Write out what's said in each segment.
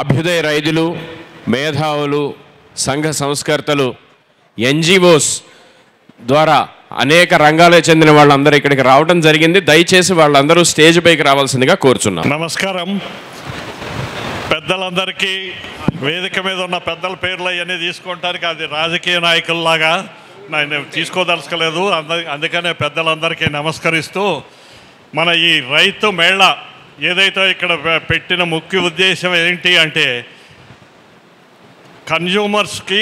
అభ్యుదయ రైతులు, మేధావులు, సంఘ సంస్కర్తలు, ఎన్జిఓస్ ద్వారా అనేక రంగాలకు చెందిన వాళ్ళందరూ ఇక్కడికి రావడం జరిగింది. దయచేసి వాళ్ళందరూ స్టేజ్ పైకి రావాల్సిందిగా కోరుచున్నాం. నమస్కారం. పెద్దలందరికీ, వేదిక మీద ఉన్న పెద్దల పేర్లు అవన్నీ తీసుకుంటానికి అది రాజకీయ నాయకుల్లాగా నేను తీసుకోదలుచుకోలేదు. అందుకనే పెద్దలందరికీ నమస్కరిస్తూ, మన ఈ రైతు మేళ ఏదైతే ఇక్కడ పెట్టిన ముఖ్య ఉద్దేశం ఏంటి అంటే, కన్జ్యూమర్స్కి,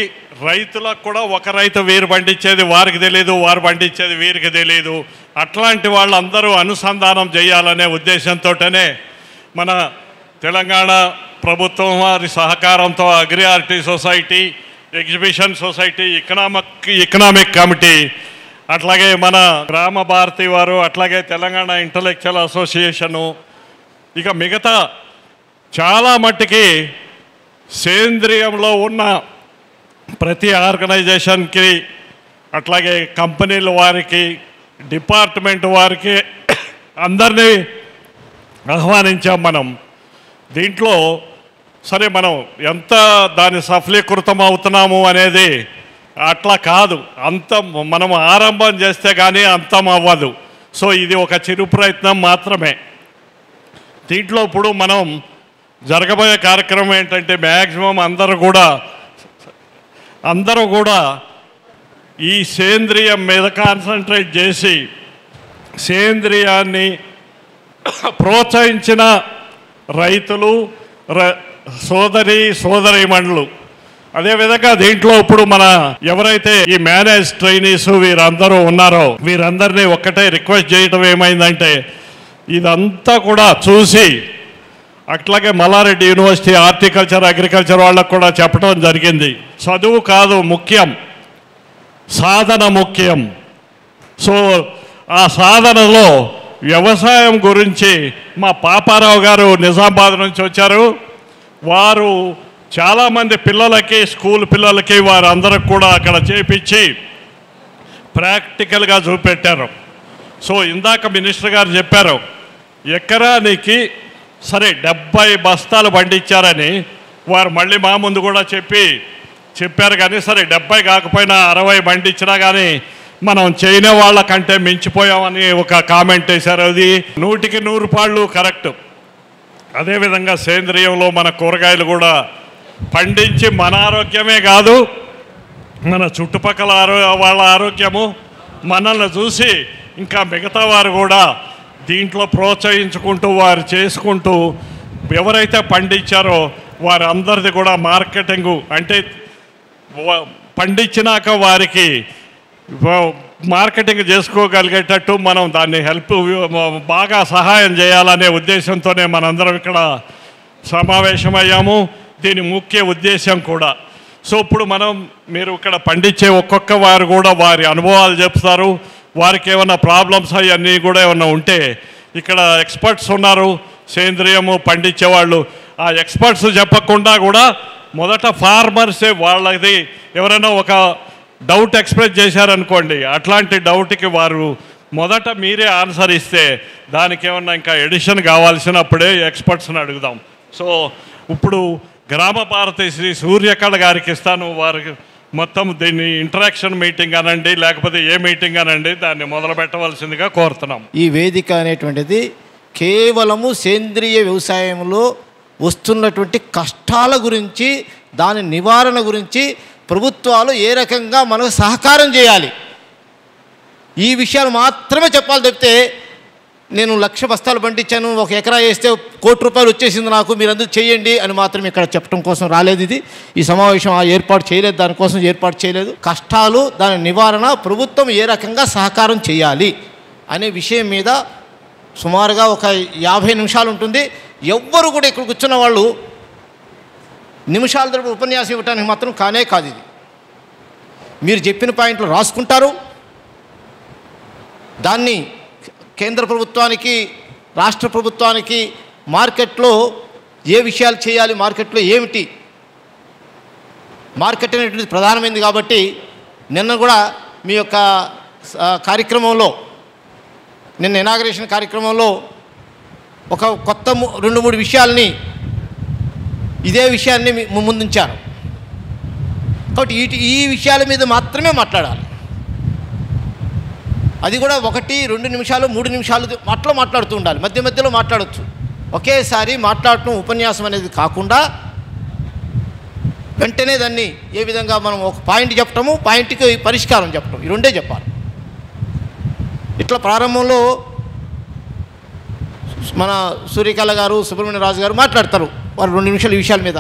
రైతులకు కూడా ఒక రైతు వీరు పండించేది వారికి తెలియదు, వారు పండించేది వీరికి తెలియదు, అట్లాంటి వాళ్ళందరూ అనుసంధానం చేయాలనే ఉద్దేశంతోనే మన తెలంగాణ ప్రభుత్వం వారి సహకారంతో అగ్రియారిటీ society, exhibition society, economic committee, అట్లాగే మన గ్రామ భారతి వారు, అట్లాగే తెలంగాణ ఇంటలెక్చువల్ అసోసియేషను, ఇక మిగతా చాలా మట్టుకి సేంద్రియంలో ఉన్న ప్రతి ఆర్గనైజేషన్కి, అట్లాగే కంపెనీల వారికి, డిపార్ట్మెంట్ వారికి అందరినీ ఆహ్వానించాం మనం. దీంట్లో సరే మనం ఎంత దాన్ని సఫలీకృతం అవుతున్నాము అనేది అట్లా కాదు, అంత మనం ఆరంభం చేస్తే కానీ అంతం అవ్వదు. సో ఇది ఒక చిరు ప్రయత్నం మాత్రమే. దీంట్లో ఇప్పుడు మనం జరగబోయే కార్యక్రమం ఏంటంటే, మ్యాక్సిమం అందరూ కూడా ఈ సేంద్రియం మీద కాన్సన్ట్రేట్ చేసి సేంద్రియాన్ని ప్రోత్సహించిన రైతులు, సోదరీమణులు, అదేవిధంగా దీంట్లో ఇప్పుడు మన ఎవరైతే ఈ మేనేజ్ ట్రైనీస్ వీరందరూ ఉన్నారో వీరందరినీ ఒక్కటే రిక్వెస్ట్ చేయటం ఏమైందంటే, ఇదంతా కూడా చూసి అట్లాగే మల్లారెడ్డి యూనివర్సిటీ హార్టికల్చర్, అగ్రికల్చర్ వాళ్ళకు కూడా చెప్పడం జరిగింది, చదువు కాదు ముఖ్యం, సాధన ముఖ్యం. సో ఆ సాధనలో వ్యవసాయం గురించి మా పాపారావు గారు నిజామాబాద్ నుంచి వచ్చారు. వారు చాలామంది పిల్లలకి, స్కూల్ పిల్లలకి వారందరికి కూడా అక్కడ చేపించి ప్రాక్టికల్గా చూపెట్టారు. సో ఇందాక మినిస్టర్ గారు చెప్పారు, ఎకరానికి సరే 70 బస్తాలు పండించారని. వారు మళ్ళీ మా ముందు కూడా చెప్పారు కానీ, సరే 70 కాకపోయినా 60 పండించినా కానీ మనం చైనా వాళ్ళకంటే మించిపోయామని ఒక కామెంట్ వేశారు. అది 100కి 100 పాళ్ళు కరెక్ట్. అదేవిధంగా సేంద్రియంలో మన కూరగాయలు కూడా పండించి మన ఆరోగ్యమే కాదు, మన చుట్టుపక్కల వాళ్ళ ఆరోగ్యము, మనల్ని చూసి ఇంకా మిగతా వారు కూడా దీంట్లో ప్రోత్సహించుకుంటూ వారు చేసుకుంటూ ఎవరైతే పండించారో వారందరిది కూడా మార్కెటింగు అంటే పండించినాక వారికి మార్కెటింగ్ చేసుకోగలిగేటట్టు మనం దాన్ని బాగా సహాయం చేయాలనే ఉద్దేశంతోనే మనందరం ఇక్కడ సమావేశమయ్యాము. దీని ముఖ్య ఉద్దేశం కూడా. సో ఇప్పుడు మీరు ఇక్కడ పండించే ఒక్కొక్క వారు కూడా వారి అనుభవాలు చెప్తారు. వారికి ఏమైనా ప్రాబ్లమ్స్ అవన్నీ కూడా ఏమైనా ఉంటే ఇక్కడ ఎక్స్పర్ట్స్ ఉన్నారు, సేంద్రియము పండించేవాళ్ళు. ఆ ఎక్స్పర్ట్స్ చెప్పకుండా కూడా మొదట ఫార్మర్సే వాళ్ళది ఎవరైనా ఒక డౌట్ ఎక్స్ప్రెస్ చేశారనుకోండి, అట్లాంటి డౌట్కి వారు మొదట మీరే ఆన్సర్ ఇస్తే దానికి ఏమన్నా ఇంకా ఎడిషన్ కావాల్సినప్పుడే ఎక్స్పర్ట్స్ని అడుగుదాం. సో ఇప్పుడు గ్రామ భారతి శ్రీ సూర్యకళ గారికి ఇస్తాను. వారికి మొత్తం దీన్ని ఇంటరాక్షన్ మీటింగ్ అనండి, లేకపోతే ఏ మీటింగ్ అనండి, దాన్ని మొదలు పెట్టవలసిందిగా కోరుతున్నాం. ఈ వేదిక అనేటువంటిది కేవలము సేంద్రియ వ్యవసాయంలో వస్తున్నటువంటి కష్టాల గురించి, దాని నివారణ గురించి ప్రభుత్వాలు ఏ రకంగా మనకు సహకారం చేయాలి, ఈ విషయాలు మాత్రమే చెప్పాలి తప్పితే నేను 1,00,000 బస్తాలు పండించాను, 1 ఎకరా వేస్తే 1 కోటి రూపాయలు వచ్చేసింది నాకు, మీరందరూ చేయండి అని మాత్రం ఇక్కడ చెప్పడం కోసం రాలేదు. ఈ సమావేశం ఏర్పాటు చేయలేదు, దానికోసం ఏర్పాటు చేయలేదు. కష్టాలు, దాని నివారణ ప్రభుత్వం ఏ రకంగా సహకారం చేయాలి అనే విషయం మీద సుమారుగా ఒక 50 నిమిషాలు ఉంటుంది. ఎవ్వరు కూడా ఇక్కడ కూర్చున్న వాళ్ళు నిమిషాల తరపు ఉపన్యాసం ఇవ్వడానికి మాత్రం కానే కాదు. ఇది మీరు చెప్పిన పాయింట్లు రాసుకుంటారు, దాన్ని కేంద్ర ప్రభుత్వానికి, రాష్ట్ర ప్రభుత్వానికి మార్కెట్లో ఏ విషయాలు చేయాలి, మార్కెట్లో ఏమిటి, మార్కెట్ అనేటువంటిది ప్రధానమైనది. కాబట్టి నిన్న కూడా మీ యొక్క కార్యక్రమంలో, నిన్న ఇనాగరేషన్ కార్యక్రమంలో ఒక కొత్త 2-3 విషయాల్ని ఇదే విషయాన్ని ముందుంచాను. కాబట్టి ఈ విషయాల మీద మాత్రమే మాట్లాడాలి. అది కూడా 1, 2 నిమిషాలు 3 నిమిషాలు అట్లా మాట్లాడుతూ ఉండాలి. మధ్య మధ్యలో మాట్లాడవచ్చు. ఒకేసారి మాట్లాడటం ఉపన్యాసం అనేది కాకుండా వెంటనే దాన్ని ఏ విధంగా మనం ఒక పాయింట్ చెప్పటము, పాయింట్కి పరిష్కారం చెప్పటం, ఈ రెండే చెప్పాలి. ఇట్లా ప్రారంభంలో మన సూర్యకళ గారు, సుబ్రహ్మణ్య రాజు గారు మాట్లాడతారు వారు 2 నిమిషాలు ఈ విషయాల మీద.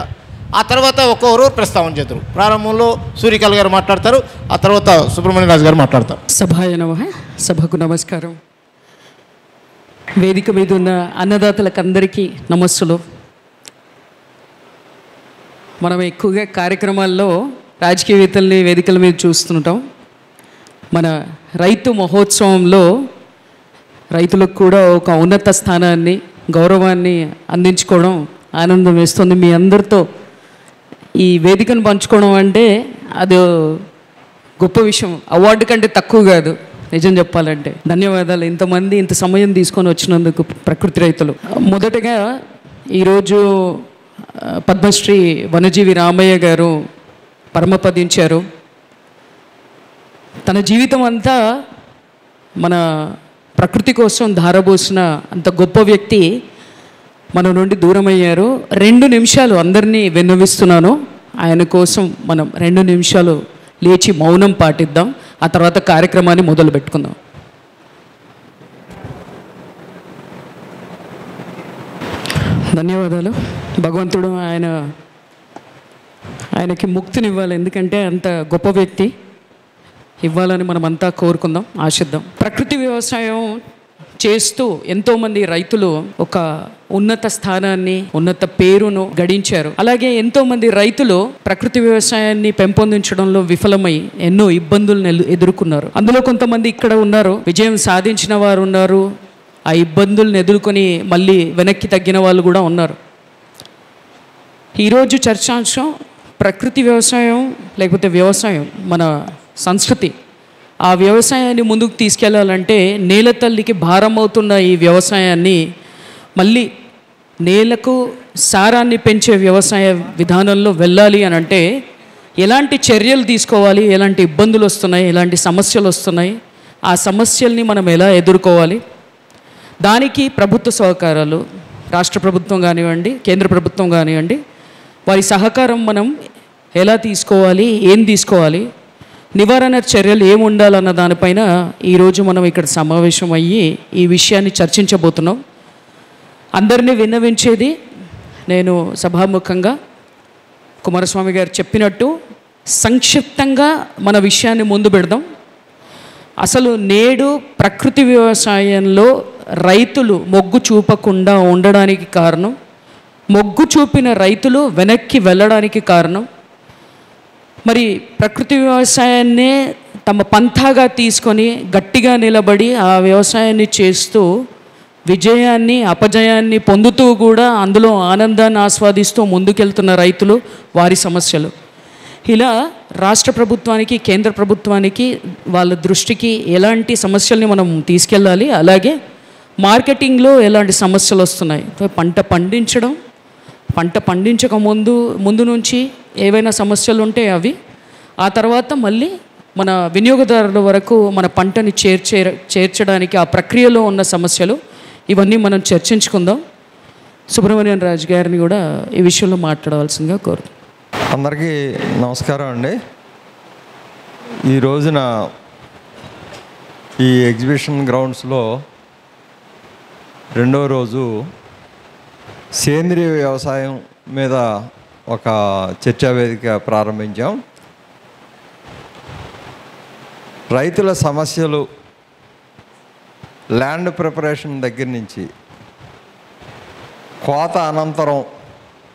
ఆ తర్వాత ఒక్కొక్కరు ప్రస్తావన చేస్తారు. ప్రారంభంలో సూర్యకళ గారు మాట్లాడతారు, ఆ తర్వాత సుబ్రహ్మణ్య రాజు గారు మాట్లాడతారు. సభాయ నమః. సభకు నమస్కారం. వేదిక మీద ఉన్న అన్నదాతలకు అందరికీ నమస్సులు. మనం ఎక్కువగా కార్యక్రమాల్లో రాజకీయవేత్తల్ని వేదికల మీద చూస్తుంటాం. మన రైతు మహోత్సవంలో రైతులకు కూడా ఒక ఉన్నత స్థానాన్ని, గౌరవాన్ని అందించుకోవడం ఆనందం వేస్తుంది. మీ అందరితో ఈ వేదికను పంచుకోవడం అంటే అది గొప్ప విషయం. అవార్డు కంటే తక్కువ కాదు నిజం చెప్పాలంటే. ధన్యవాదాలు ఇంతమంది ఇంత సమయం తీసుకొని వచ్చినందుకు ప్రకృతి రైతులు. మొదటగా ఈరోజు పద్మశ్రీ వనజీవి రామయ్య గారు పరమపదించారు. తన జీవితం అంతా మన ప్రకృతి కోసం ధారపోసిన అంత గొప్ప వ్యక్తి మన నుండి దూరమయ్యారు. 2 నిమిషాలు అందరినీ విన్నవిస్తున్నాను. ఆయన కోసం మనం 2 నిమిషాలు లేచి మౌనం పాటిద్దాం. ఆ తర్వాత కార్యక్రమాన్ని మొదలు పెట్టుకుందాం. ధన్యవాదాలు. భగవంతుడు ఆయనకి ముక్తినివ్వాలి. ఎందుకంటే అంత గొప్ప వ్యక్తి ఇవ్వాలని మనం అంతా కోరుకుందాం, ఆశిద్దాం. ప్రకృతి వ్యవసాయం చేస్తూ ఎంతోమంది రైతులు ఒక ఉన్నత స్థానాన్ని, ఉన్నత పేరును గడించారు. అలాగే ఎంతోమంది రైతులు ప్రకృతి వ్యవసాయాన్ని పెంపొందించడంలో విఫలమై ఎన్నో ఇబ్బందులను ఎదుర్కొన్నారు. అందులో కొంతమంది ఇక్కడ ఉన్నారు, విజయం సాధించిన వారు ఉన్నారు, ఆ ఇబ్బందులను ఎదుర్కొని మళ్ళీ వెనక్కి తగ్గిన వాళ్ళు కూడా ఉన్నారు. ఈరోజు చర్చాంశం ప్రకృతి వ్యవసాయం లేకపోతే వ్యవసాయం, మన సంస్కృతి. ఆ వ్యవసాయాన్ని ముందుకు తీసుకెళ్లాలంటే నేల తల్లికి భారం అవుతున్న ఈ వ్యవసాయాన్ని మళ్ళీ నేలకు సారాన్ని పెంచే వ్యవసాయ విధానంలో వెళ్ళాలి అని అంటే ఎలాంటి చర్యలు తీసుకోవాలి, ఎలాంటి ఇబ్బందులు వస్తున్నాయి, ఎలాంటి సమస్యలు వస్తున్నాయి, ఆ సమస్యల్ని మనం ఎలా ఎదుర్కోవాలి, దానికి ప్రభుత్వ సహకారాలు, రాష్ట్ర ప్రభుత్వం కానివ్వండి, కేంద్ర ప్రభుత్వం కానివ్వండి, వారి సహకారం మనం ఎలా తీసుకోవాలి, ఏం తీసుకోవాలి, నివారణ చర్యలు ఏమి ఉండాలన్న దానిపైన ఈరోజు మనం ఇక్కడ సమావేశం అయ్యి ఈ విషయాన్ని చర్చించబోతున్నాం. అందరినీ విన్నవించేది నేను సభాముఖంగా కుమారస్వామి గారు చెప్పినట్టు సంక్షిప్తంగా మన విషయాన్ని ముందు పెడదాం. అసలు నేడు ప్రకృతి వ్యవసాయంలో రైతులు మొగ్గు చూపకుండా ఉండడానికి కారణం, మొగ్గు చూపిన రైతులు వెనక్కి వెళ్ళడానికి కారణం, మరి ప్రకృతి వ్యవసాయాన్నే తమ పంథాగా తీసుకొని గట్టిగా నిలబడి ఆ వ్యవసాయాన్ని చేస్తూ విజయాన్ని అపజయాన్ని పొందుతూ కూడా అందులో ఆనందాన్ని ఆస్వాదిస్తూ ముందుకెళ్తున్న రైతులు, వారి సమస్యలు, ఇలా రాష్ట్ర ప్రభుత్వానికి, కేంద్ర ప్రభుత్వానికి వాళ్ళ దృష్టికి ఎలాంటి సమస్యల్ని మనం తీసుకెళ్ళాలి, అలాగే మార్కెటింగ్లో ఎలాంటి సమస్యలు వస్తున్నాయి, పంట పండించక ముందు నుంచి ఏవైనా సమస్యలు ఉంటే అవి, ఆ తర్వాత మళ్ళీ మన వినియోగదారుల వరకు మన పంటని చేర్చడానికి ఆ ప్రక్రియలో ఉన్న సమస్యలు, ఇవన్నీ మనం చర్చించుకుందాం. సుబ్రహ్మణ్యం రాజు గారిని కూడా ఈ విషయంలో మాట్లాడవలసిందిగా కోరుతున్నాం. అందరికీ నమస్కారం అండి. ఈ రోజున ఈ ఎగ్జిబిషన్ గ్రౌండ్స్లో 2వ రోజు సేంద్రియ వ్యవసాయం మీద ఒక చర్చా వేదిక ప్రారంభించాం. రైతుల సమస్యలు ల్యాండ్ ప్రిపరేషన్ దగ్గర నుంచి కోత అనంతరం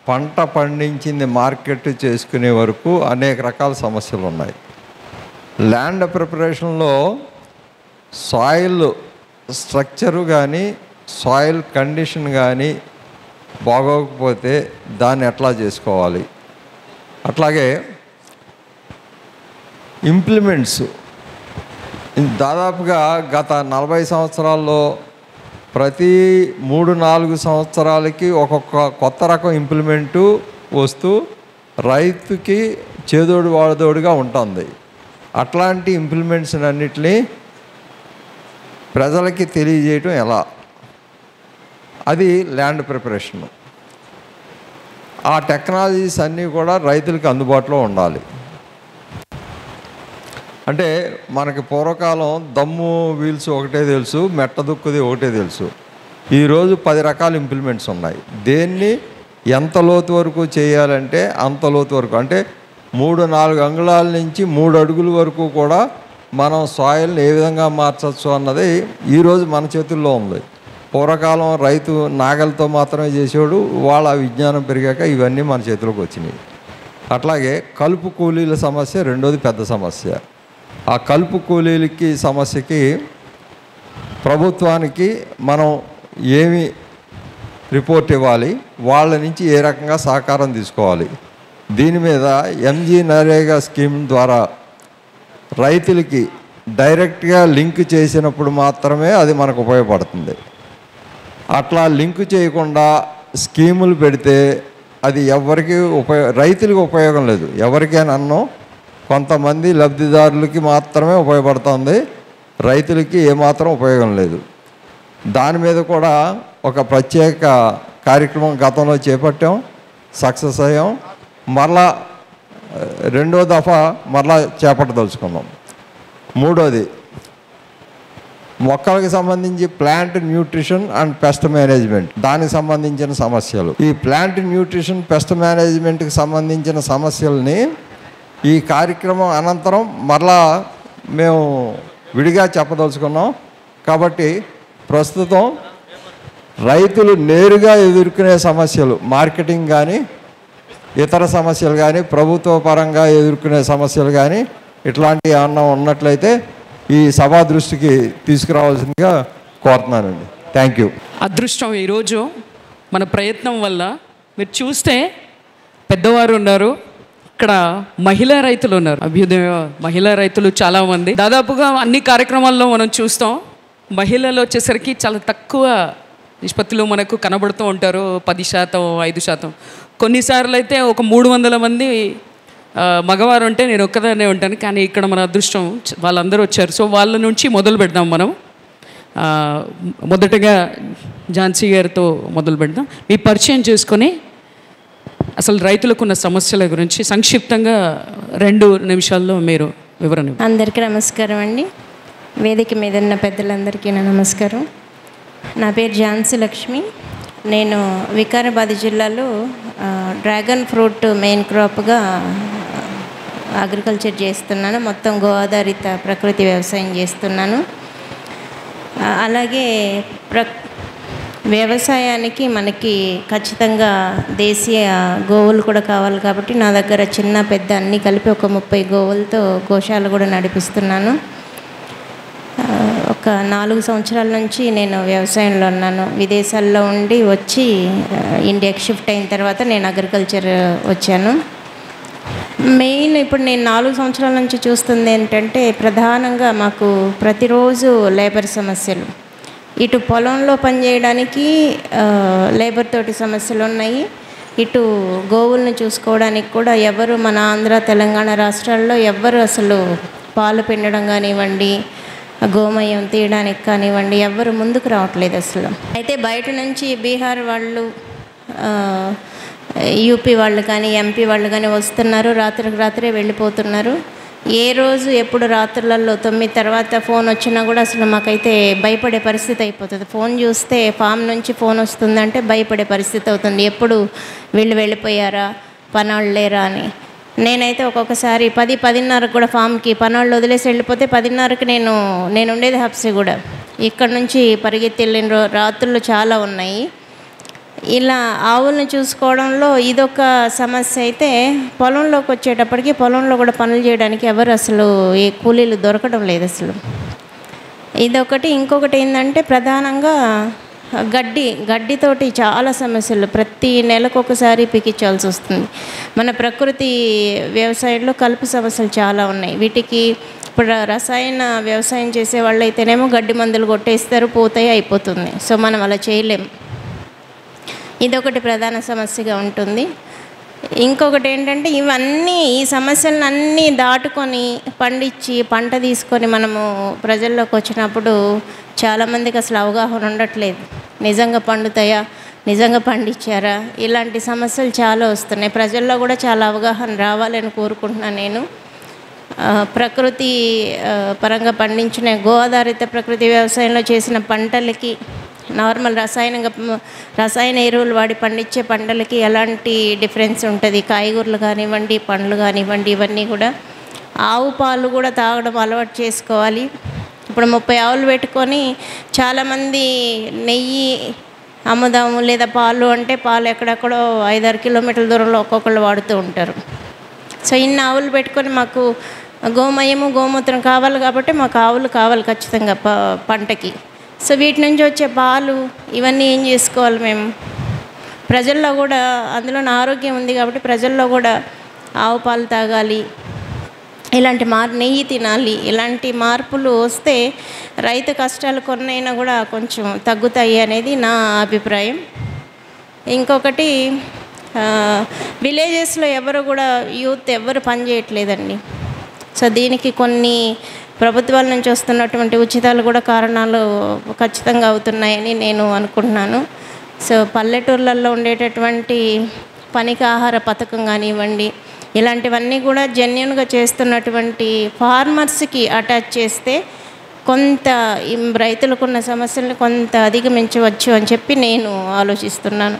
పంట పండించింది మార్కెట్ చేసుకునే వరకు అనేక రకాల సమస్యలు ఉన్నాయి. ల్యాండ్ ప్రిపరేషన్లో సాయిల్ స్ట్రక్చరు కానీ సాయిల్ కండిషన్ కానీ బాగోకపోతే దాన్ని ఎట్లా చేసుకోవాలి, అట్లాగే ఇంప్లిమెంట్స్ దాదాపుగా గత 40 సంవత్సరాల్లో ప్రతి 3-4 సంవత్సరాలకి ఒక్కొక్క కొత్త రకం ఇంప్లిమెంటు వస్తూ రైతుకి చేదోడు వాడదోడుగా ఉంటుంది. అట్లాంటి ఇంప్లిమెంట్స్ అన్నిటినీ ప్రజలకి తెలియజేయటం ఎలా, అది ల్యాండ్ ప్రిపరేషను. ఆ టెక్నాలజీస్ అన్నీ కూడా రైతులకు అందుబాటులో ఉండాలి. అంటే మనకి పూర్వకాలం దమ్ము వీల్స్ ఒకటే తెలుసు, మెట్ట దుక్కుది ఒకటే తెలుసు. ఈరోజు 10 రకాల ఇంప్లిమెంట్స్ ఉన్నాయి. దేన్ని ఎంత లోతు వరకు చేయాలంటే అంత లోతు వరకు, అంటే 3-4 అంగుళాల నుంచి 3 అడుగుల వరకు కూడా మనం సాయిల్ని ఏ విధంగా మార్చవచ్చు అన్నది ఈరోజు మన చేతుల్లో ఉంది. పూర్వకాలం రైతు నాగలతో మాత్రమే చేసేవాడు. వాళ్ళ విజ్ఞానం పెరిగాక ఇవన్నీ మన చేతిలోకి వచ్చినాయి. అట్లాగే కలుపు కూలీల సమస్య రెండోది పెద్ద సమస్య. ఆ కలుపు కూలీలకి సమస్యకి ప్రభుత్వానికి మనం ఏమి రిపోర్ట్ ఇవ్వాలి, వాళ్ళ నుంచి ఏ రకంగా సహకారం తీసుకోవాలి, దీని మీద ఎంజీ నరేగా స్కీమ్ ద్వారా రైతులకి డైరెక్ట్గా లింక్ చేసినప్పుడు మాత్రమే అది మనకు ఉపయోగపడుతుంది. అట్లా లింక్ చేయకుండా స్కీములు పెడితే అది ఎవరికి రైతులకు ఉపయోగం లేదు. ఎవరికైనా అన్నం కొంతమంది లబ్ధిదారులకి మాత్రమే ఉపయోగపడుతుంది, రైతులకి ఏమాత్రం ఉపయోగం లేదు. దాని మీద కూడా ఒక ప్రత్యేక కార్యక్రమం గతంలో చేపట్టాం, సక్సెస్ అయ్యాం. మరలా రెండో దఫా మరలా చేపట్టదలుచుకున్నాం. మూడోది మొక్కలకు సంబంధించి plant nutrition and pest management, దానికి సంబంధించిన సమస్యలు. ఈ ప్లాంట్ న్యూట్రిషన్ పెస్ట్ మేనేజ్మెంట్కి సంబంధించిన సమస్యల్ని ఈ కార్యక్రమం అనంతరం మరలా మేము విడిగా చెప్పదలుచుకున్నాం. కాబట్టి ప్రస్తుతం రైతులు నేరుగా ఎదుర్కొనే సమస్యలు, మార్కెటింగ్ కానీ ఇతర సమస్యలు కానీ, ప్రభుత్వ పరంగా ఎదుర్కొనే సమస్యలు కానీ ఇట్లాంటి ఏమన్నా ఉన్నట్లయితే ఈ సభా దృష్టికి తీసుకురావాల్సిందిగా కోరుతున్నానండి. Thank you. అదృష్టం ఈరోజు మన ప్రయత్నం వల్ల మీరు చూస్తే పెద్దవారు ఉన్నారు, ఇక్కడ మహిళా రైతులు ఉన్నారు, అభ్యుదయ మహిళా రైతులు చాలామంది. దాదాపుగా అన్ని కార్యక్రమాల్లో మనం చూస్తాం మహిళలు వచ్చేసరికి చాలా తక్కువ నిష్పత్తిలో మనకు కనబడుతూ ఉంటారు. 10%, 5%. కొన్నిసార్లు అయితే ఒక 300 మంది మగవారు ఉంటే నేను ఒక్కదాన్నే ఉంటాను. కానీ ఇక్కడ మన అదృష్టం వాళ్ళందరూ వచ్చారు. సో వాళ్ళ నుంచి మొదలు పెడదాం మనం. మొదటగా ఝాన్సీ గారితో మొదలు పెడదాం. మీ పరిచయం చేసుకొని అసలు రైతులకున్న సమస్యల గురించి సంక్షిప్తంగా 2 నిమిషాల్లో మీరు వివరణ. అందరికీ నమస్కారం అండి. వేదిక మీద ఉన్న పెద్దలందరికీ నా నమస్కారం. నా పేరు ఝాన్సీ లక్ష్మి. నేను వికారాబాద్ జిల్లాలో డ్రాగన్ ఫ్రూట్ మెయిన్ క్రాప్గా అగ్రికల్చర్ చేస్తున్నాను. మొత్తం గో ఆధారిత ప్రకృతి వ్యవసాయం చేస్తున్నాను. అలాగే వ్యవసాయానికి మనకి ఖచ్చితంగా దేశీయ గోవులు కూడా కావాలి కాబట్టి నా దగ్గర చిన్న పెద్ద అన్నీ కలిపి ఒక 30 గోవులతో గోశాల కూడా నడిపిస్తున్నాను. ఒక 4 సంవత్సరాల నుంచి నేను వ్యవసాయంలో ఉన్నాను. విదేశాల్లో ఉండి వచ్చి ఇండియాకి షిఫ్ట్ అయిన తర్వాత నేను అగ్రికల్చర్ వచ్చాను. మెయిన్ ఇప్పుడు నేను 4 సంవత్సరాల నుంచి చూస్తుంది ఏంటంటే ప్రధానంగా మాకు ప్రతిరోజు లేబర్ సమస్యలు. ఇటు పొలంలో పనిచేయడానికి లేబర్ తోటి సమస్యలు ఉన్నాయి, ఇటు గోవులను చూసుకోవడానికి కూడా ఎవరు మన ఆంధ్ర తెలంగాణ రాష్ట్రాల్లో ఎవ్వరు అసలు పాలు పిండడం కానివ్వండి, గోమయం తీయడానికి కానివ్వండి ఎవ్వరు ముందుకు రావట్లేదు అసలు. అయితే బయట నుంచి బీహార్ వాళ్ళు, యూపీ వాళ్ళు కానీ ఎంపీ వాళ్ళు కానీ వస్తున్నారు, రాత్రికి రాత్రే వెళ్ళిపోతున్నారు. ఏ రోజు ఎప్పుడు రాత్రులలో 9 తర్వాత ఫోన్ వచ్చినా కూడా అసలు మాకైతే భయపడే పరిస్థితి అయిపోతుంది. ఫోన్ చూస్తే ఫామ్ నుంచి ఫోన్ వస్తుందంటే భయపడే పరిస్థితి అవుతుంది. ఎప్పుడు వీళ్ళు వెళ్ళిపోయారా, పనాళ్ళు లేరా అని. నేనైతే ఒక్కొక్కసారి 10-10:30 కూడా ఫామ్కి పనాళ్ళు వదిలేసి వెళ్ళిపోతే 10:30కి నేను ఉండేది హబ్సి కూడా ఇక్కడ నుంచి పరిగెత్తి వెళ్ళిన రాత్రులు చాలా ఉన్నాయి. ఇలా ఆవులను చూసుకోవడంలో ఇదొక సమస్య. అయితే పొలంలోకి వచ్చేటప్పటికి పొలంలో కూడా పనులు చేయడానికి ఎవరు అసలు ఏ కూలీలు దొరకడం లేదు అసలు. ఇదొకటి. ఇంకొకటి ఏంటంటే ప్రధానంగా గడ్డితోటి చాలా సమస్యలు. ప్రతి నెలకు ఒకసారి పీకించాల్సి వస్తుంది. మన ప్రకృతి వ్యవసాయంలో కలుపు సమస్యలు చాలా ఉన్నాయి. వీటికి ఇప్పుడు రసాయన వ్యవసాయం చేసే వాళ్ళు అయితేనేమో గడ్డి మందులు కొట్టేస్తారు, పోతాయి, అయిపోతుంది. సో మనం అలా చేయలేం. ఇదొకటి ప్రధాన సమస్యగా ఉంటుంది. ఇంకొకటి ఏంటంటే ఇవన్నీ ఈ సమస్యలను అన్నీ దాటుకొని పండించి పంట తీసుకొని మనము ప్రజల్లోకి వచ్చినప్పుడు చాలామందికి అసలు అవగాహన ఉండట్లేదు. నిజంగా పండుతాయా, నిజంగా పండించారా, ఇలాంటి సమస్యలు చాలా వస్తున్నాయి. ప్రజల్లో కూడా చాలా అవగాహన రావాలని కోరుకుంటున్నాను నేను. ప్రకృతి పరంగా పండించిన గో ఆధారిత ప్రకృతి వ్యవసాయంలో చేసిన పంటలకి నార్మల్ రసాయన ఎరువులు వాడి పండించే పంటలకి ఎలాంటి డిఫరెన్స్ ఉంటుంది. కాయగూరలు కానివ్వండి, పండ్లు కానివ్వండి, ఇవన్నీ కూడా. ఆవు పాలు కూడా తాగడం అలవాటు చేసుకోవాలి. ఇప్పుడు 30 ఆవులు పెట్టుకొని చాలామంది నెయ్యి అమ్ముదాము లేదా పాలు అంటే పాలు ఎక్కడెక్కడో 5-6 కిలోమీటర్ల దూరంలో ఒక్కొక్కళ్ళు వాడుతూ ఉంటారు. సో ఇన్ని ఆవులు పెట్టుకొని మాకు గోమయము గోమూత్రం కావాలి కాబట్టి మాకు ఆవులు కావాలి ఖచ్చితంగా పంటకి. సో వీటి నుంచి వచ్చే పాలు ఇవన్నీ ఏం చేసుకోవాలి మేము? ప్రజల్లో కూడా అందులో ఆరోగ్యం ఉంది కాబట్టి ప్రజల్లో కూడా ఆవు పాలు తాగాలి, ఇలాంటి నెయ్యి తినాలి. ఇలాంటి మార్పులు వస్తే రైతు కష్టాలు కొన్నైనా కూడా కొంచెం తగ్గుతాయి అనేది నా అభిప్రాయం. ఇంకొకటి, విలేజెస్లో ఎవరు కూడా యూత్ ఎవరు పని చేయట్లేదండి. సో దీనికి కొన్ని ప్రభుత్వాల నుంచి వస్తున్నటువంటి ఉచితాలు కూడా కారణాలు ఖచ్చితంగా అవుతున్నాయని నేను అనుకుంటున్నాను. సో పల్లెటూర్లలో ఉండేటటువంటి పనికి ఆహార పథకం కానివ్వండి, ఇలాంటివన్నీ కూడా జెన్యూన్గా చేస్తున్నటువంటి ఫార్మర్స్కి అటాచ్ చేస్తే కొంత రైతులకున్న సమస్యలను కొంత అధిగమించవచ్చు అని చెప్పి నేను ఆలోచిస్తున్నాను.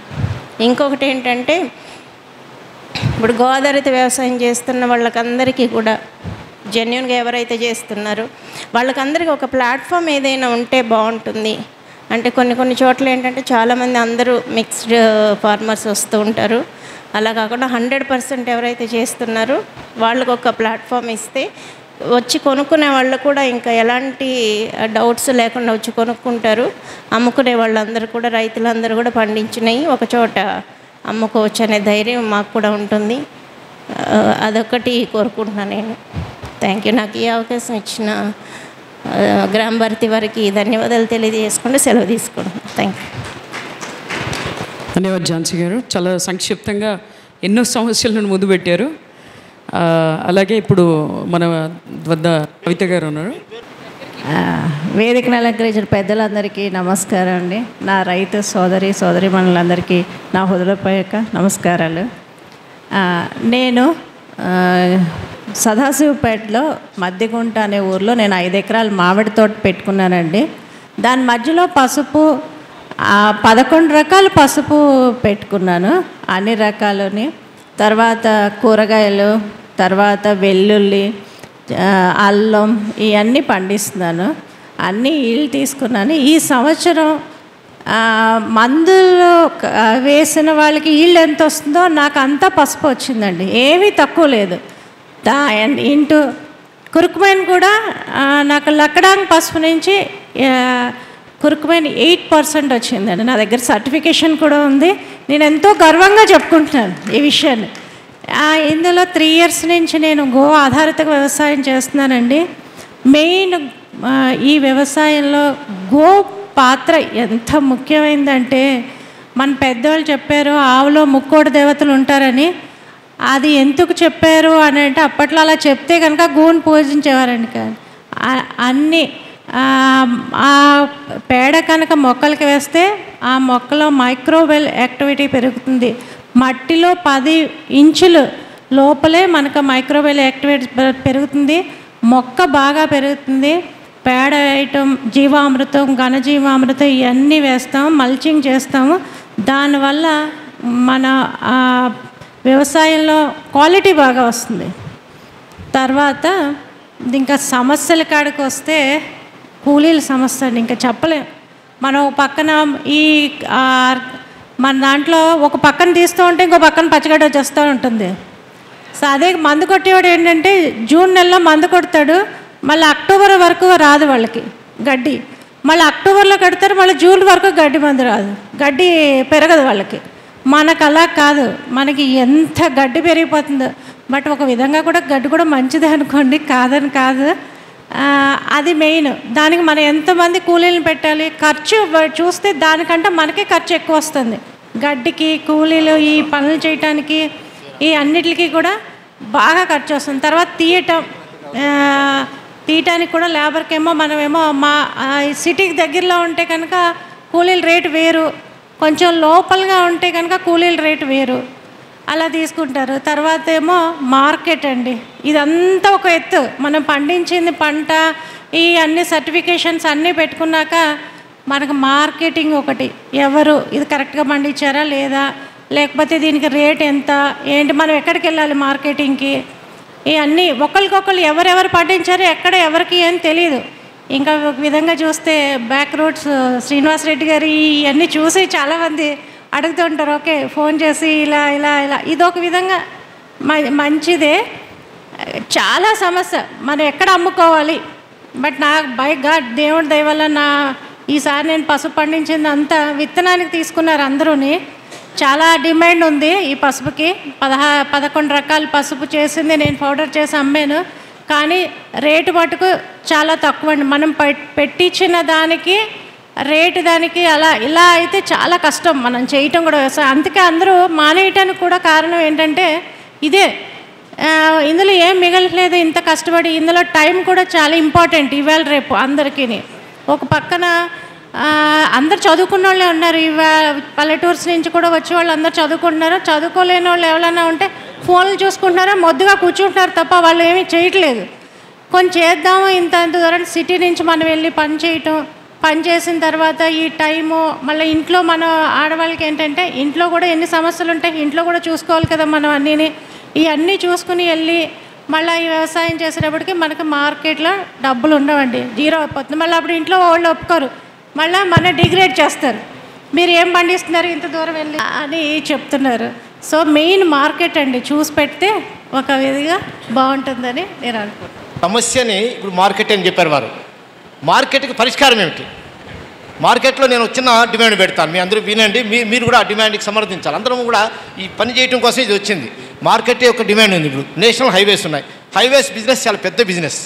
ఇంకొకటి ఏంటంటే, ఇప్పుడు గో ఆధారిత వ్యవసాయం చేస్తున్న వాళ్ళకందరికీ కూడా జెన్యూన్గా ఎవరైతే చేస్తున్నారో వాళ్ళకందరికీ ఒక ప్లాట్ఫామ్ ఏదైనా ఉంటే బాగుంటుంది. అంటే కొన్ని చోట్ల ఏంటంటే చాలామంది అందరూ మిక్స్డ్ ఫార్మర్స్ వస్తూ ఉంటారు. అలా కాకుండా 100% ఎవరైతే చేస్తున్నారో వాళ్ళకు ఒక ప్లాట్ఫామ్ ఇస్తే వచ్చి కొనుక్కునే వాళ్ళు కూడా ఇంకా ఎలాంటి డౌట్స్ లేకుండా వచ్చి కొనుక్కుంటారు. అమ్ముకునే వాళ్ళందరూ కూడా, రైతులందరూ కూడా పండించినవి ఒక చోట అమ్ముకోవచ్చు అనే ధైర్యం మాకు కూడా ఉంటుంది. అదొకటి కోరుకుంటున్నాను నేను. Thank you. నాకు ఈ అవకాశం ఇచ్చిన గ్రామ భారతి వారికి ధన్యవాదాలు తెలియజేసుకుంటూ సెలవు తీసుకుంటున్నాను. Thank you. ధన్యవాదాలు ఝాన్సీ గారు. చాలా సంక్షిప్తంగా ఎన్నో సమస్యలను ముందు పెట్టారు. అలాగే ఇప్పుడు మన వద్ద కవిత గారు ఉన్నారు. వేదికను అలంకరించిన పెద్దలందరికీ నమస్కారం అండి. నా రైతు సోదరిమణులందరికీ నా హృదయపూర్వక నమస్కారాలు. నేను సదాశివపేటలో మద్దిగుంట అనే ఊర్లో నేను 5 ఎకరాల మామిడి తోట పెట్టుకున్నానండి. దాని మధ్యలో పసుపు 11 రకాల పసుపు పెట్టుకున్నాను, అన్ని రకాలని. తర్వాత కూరగాయలు, తర్వాత వెల్లుల్లి, అల్లం ఇవన్నీ పండిస్తున్నాను. అన్నీ ఈళ్ళు తీసుకున్నాను. ఈ సంవత్సరం మందులు వేసిన వాళ్ళకి ఈళ్ళు ఎంత వస్తుందో నాకు అంతా పసుపు వచ్చిందండి. ఏమీ తక్కువ లేదు. ఇంటూ కురుకుమైన కూడా నాకు లక్కడాంగ్ పసుపు నుంచి కురుకుమైన 8% వచ్చిందండి. నా దగ్గర సర్టిఫికేషన్ కూడా ఉంది. నేను ఎంతో గర్వంగా చెప్పుకుంటున్నాను ఈ విషయాన్ని. ఇందులో 3 years నుంచి నేను గో ఆధారిత వ్యవసాయం చేస్తున్నానండి. మెయిన్ ఈ వ్యవసాయంలో గో పాత్ర ఎంత ముఖ్యమైందంటే, మన పెద్దవాళ్ళు చెప్పారు ఆవులో ముక్కోటి దేవతలు ఉంటారని. అది ఎందుకు చెప్పారు అని అంటే, అప్పట్లో అలా చెప్తే కనుక గోవును పూజించేవారండి. కానీ అన్నీ ఆ పేడ కనుక మొక్కలకి వేస్తే ఆ మొక్కలో మైక్రోవెల్ యాక్టివిటీ పెరుగుతుంది. మట్టిలో 10 ఇంచులు లోపలే మనకు మైక్రోవెల్ యాక్టివిటీ పెరుగుతుంది. మొక్క బాగా పెరుగుతుంది. పేడ వేయటం, జీవామృతం, ఘనజీవామృతం ఇవన్నీ వేస్తాము, మల్చింగ్ చేస్తాము. దానివల్ల మన వ్యవసాయంలో క్వాలిటీ బాగా వస్తుంది. తర్వాత ఇంకా సమస్యల కాడికి వస్తే కూలీల సమస్య అండి, ఇంకా చెప్పలేం. మనం పక్కన మన దాంట్లో ఒక పక్కన తీస్తూ ఉంటే ఇంకో పక్కన పచ్చగడ్డ వచ్చేస్తూ ఉంటుంది. సో అదే మందు కొట్టేవాడు ఏంటంటే జూన్ నెలలో మందు కొడతాడు, మళ్ళీ అక్టోబర్ వరకు రాదు వాళ్ళకి గడ్డి. మళ్ళీ అక్టోబర్లో కడతారు, మళ్ళీ జూన్ వరకు గడ్డి మందు రాదు, గడ్డి పెరగదు వాళ్ళకి. మనకు అలా కాదు, మనకి ఎంత గడ్డి పెరిగిపోతుందో. బట్ ఒక విధంగా కూడా గడ్డి కూడా మంచిదే అనుకోండి, కాదని కాదు. అది మెయిన్. దానికి మనం ఎంతమంది కూలీలను పెట్టాలి, ఖర్చు చూస్తే దానికంటే మనకే ఖర్చు ఎక్కువ వస్తుంది. గడ్డికి, కూలీలు, ఈ పనులు చేయటానికి ఈ అన్నిటికీ కూడా బాగా ఖర్చు వస్తుంది. తర్వాత తీయటానికి కూడా లేబర్కేమో మనమేమో మా సిటీకి దగ్గరలో ఉంటే కనుక కూలీల రేటు వేరు, కొంచెం లోపలగా ఉంటే కనుక కూలీల రేటు వేరు, అలా తీసుకుంటారు. తర్వాత ఏమో మార్కెట్ అండి, ఇదంతా ఒక ఎత్తు. మనం పండించింది పంట ఈ అన్ని సర్టిఫికేషన్స్ అన్నీ పెట్టుకున్నాక మనకు మార్కెటింగ్ ఒకటి, ఎవరు ఇది కరెక్ట్గా పండించారా లేదా, లేకపోతే దీనికి రేట్ ఎంత ఏంటి, మనం ఎక్కడికి వెళ్ళాలి మార్కెటింగ్కి, ఇవన్నీ ఒకరికొకరు ఎవరెవరు పండించారో ఎక్కడ ఎవరికి ఏం తెలియదు. ఇంకా ఒక విధంగా చూస్తే బ్యాక్ రోడ్స్ శ్రీనివాసరెడ్డి గారు ఇవన్నీ చూసి చాలామంది అడుగుతుంటారు, ఓకే ఫోన్ చేసి ఇలా ఇలా ఇలా, ఇదొక విధంగా మంచిదే. చాలా సమస్య మనం ఎక్కడ అమ్ముకోవాలి. బట్ నాకు బై గాడ్ దేవుడి దయ వల్ల ఈసారి నేను పసుపు పండించింది అంతా విత్తనానికి తీసుకున్నారు అందరూని. చాలా డిమాండ్ ఉంది ఈ పసుపుకి. 11 రకాల పసుపు చేసింది నేను పౌడర్ చేసి అమ్మాను. కానీ రేటు మటుకు చాలా తక్కువ అండి. మనం పెట్టించిన దానికి రేటు దానికి అలా ఇలా అయితే చాలా కష్టం మనం చేయటం కూడా వ్యవసాయం. అందుకే అందరూ మానేయటానికి కూడా కారణం ఏంటంటే ఇదే, ఇందులో ఏం మిగలట్లేదు ఇంత కష్టపడి. ఇందులో టైం కూడా చాలా ఇంపార్టెంట్ ఇవాళ రేపు అందరికీ. ఒక పక్కన అందరు చదువుకున్న వాళ్ళే ఉన్నారు, పల్లెటూర్స్ నుంచి కూడా వచ్చే వాళ్ళు అందరు చదువుకుంటున్నారు. చదువుకోలేని వాళ్ళు ఎవరైనా ఉంటే ఫోన్లు చూసుకుంటున్నారా, మొద్దుగా కూర్చుంటున్నారు తప్ప వాళ్ళు ఏమీ చేయట్లేదు. కొంచెం చేద్దాము ఇంత దూరం సిటీ నుంచి మనం వెళ్ళి పని చేయటం, పని చేసిన తర్వాత ఈ టైము మళ్ళీ ఇంట్లో మన ఆడవాళ్ళకి ఏంటంటే ఇంట్లో కూడా ఎన్ని సమస్యలు ఉంటాయి, ఇంట్లో కూడా చూసుకోవాలి కదా మనం అన్నీని. ఇవన్నీ చూసుకుని వెళ్ళి మళ్ళీ ఈ వ్యవసాయం చేసేటప్పటికి మనకి మార్కెట్లో డబ్బులు ఉండవండి, జీరో అయిపోతుంది. మళ్ళీ అప్పుడు ఇంట్లో వాళ్ళు ఒప్పుకోరు, మళ్ళీ మన డిగ్రేడ్ చేస్తారు, మీరు ఏం పండిస్తున్నారు ఇంత దూరం వెళ్ళి అని చెప్తున్నారు. సో మెయిన్ మార్కెట్ అండి, చూసి పెడితే ఒక విధిగా బాగుంటుందని నేను అనుకుంటున్నాను. సమస్యని ఇప్పుడు మార్కెట్ అని చెప్పారు వారు. మార్కెట్కి పరిష్కారం ఏమిటి? మార్కెట్లో నేను చిన్న డిమాండ్ పెడతాను, మీ అందరూ వినండి, మీరు కూడా ఆ డిమాండ్కి సమర్థించాలి. అందరం కూడా ఈ పని చేయడం కోసం ఇది వచ్చింది. మార్కెట్ యొక్క డిమాండ్ ఉంది. ఇప్పుడు నేషనల్ హైవేస్ ఉన్నాయి, హైవేస్ బిజినెస్ చాలా పెద్ద బిజినెస్.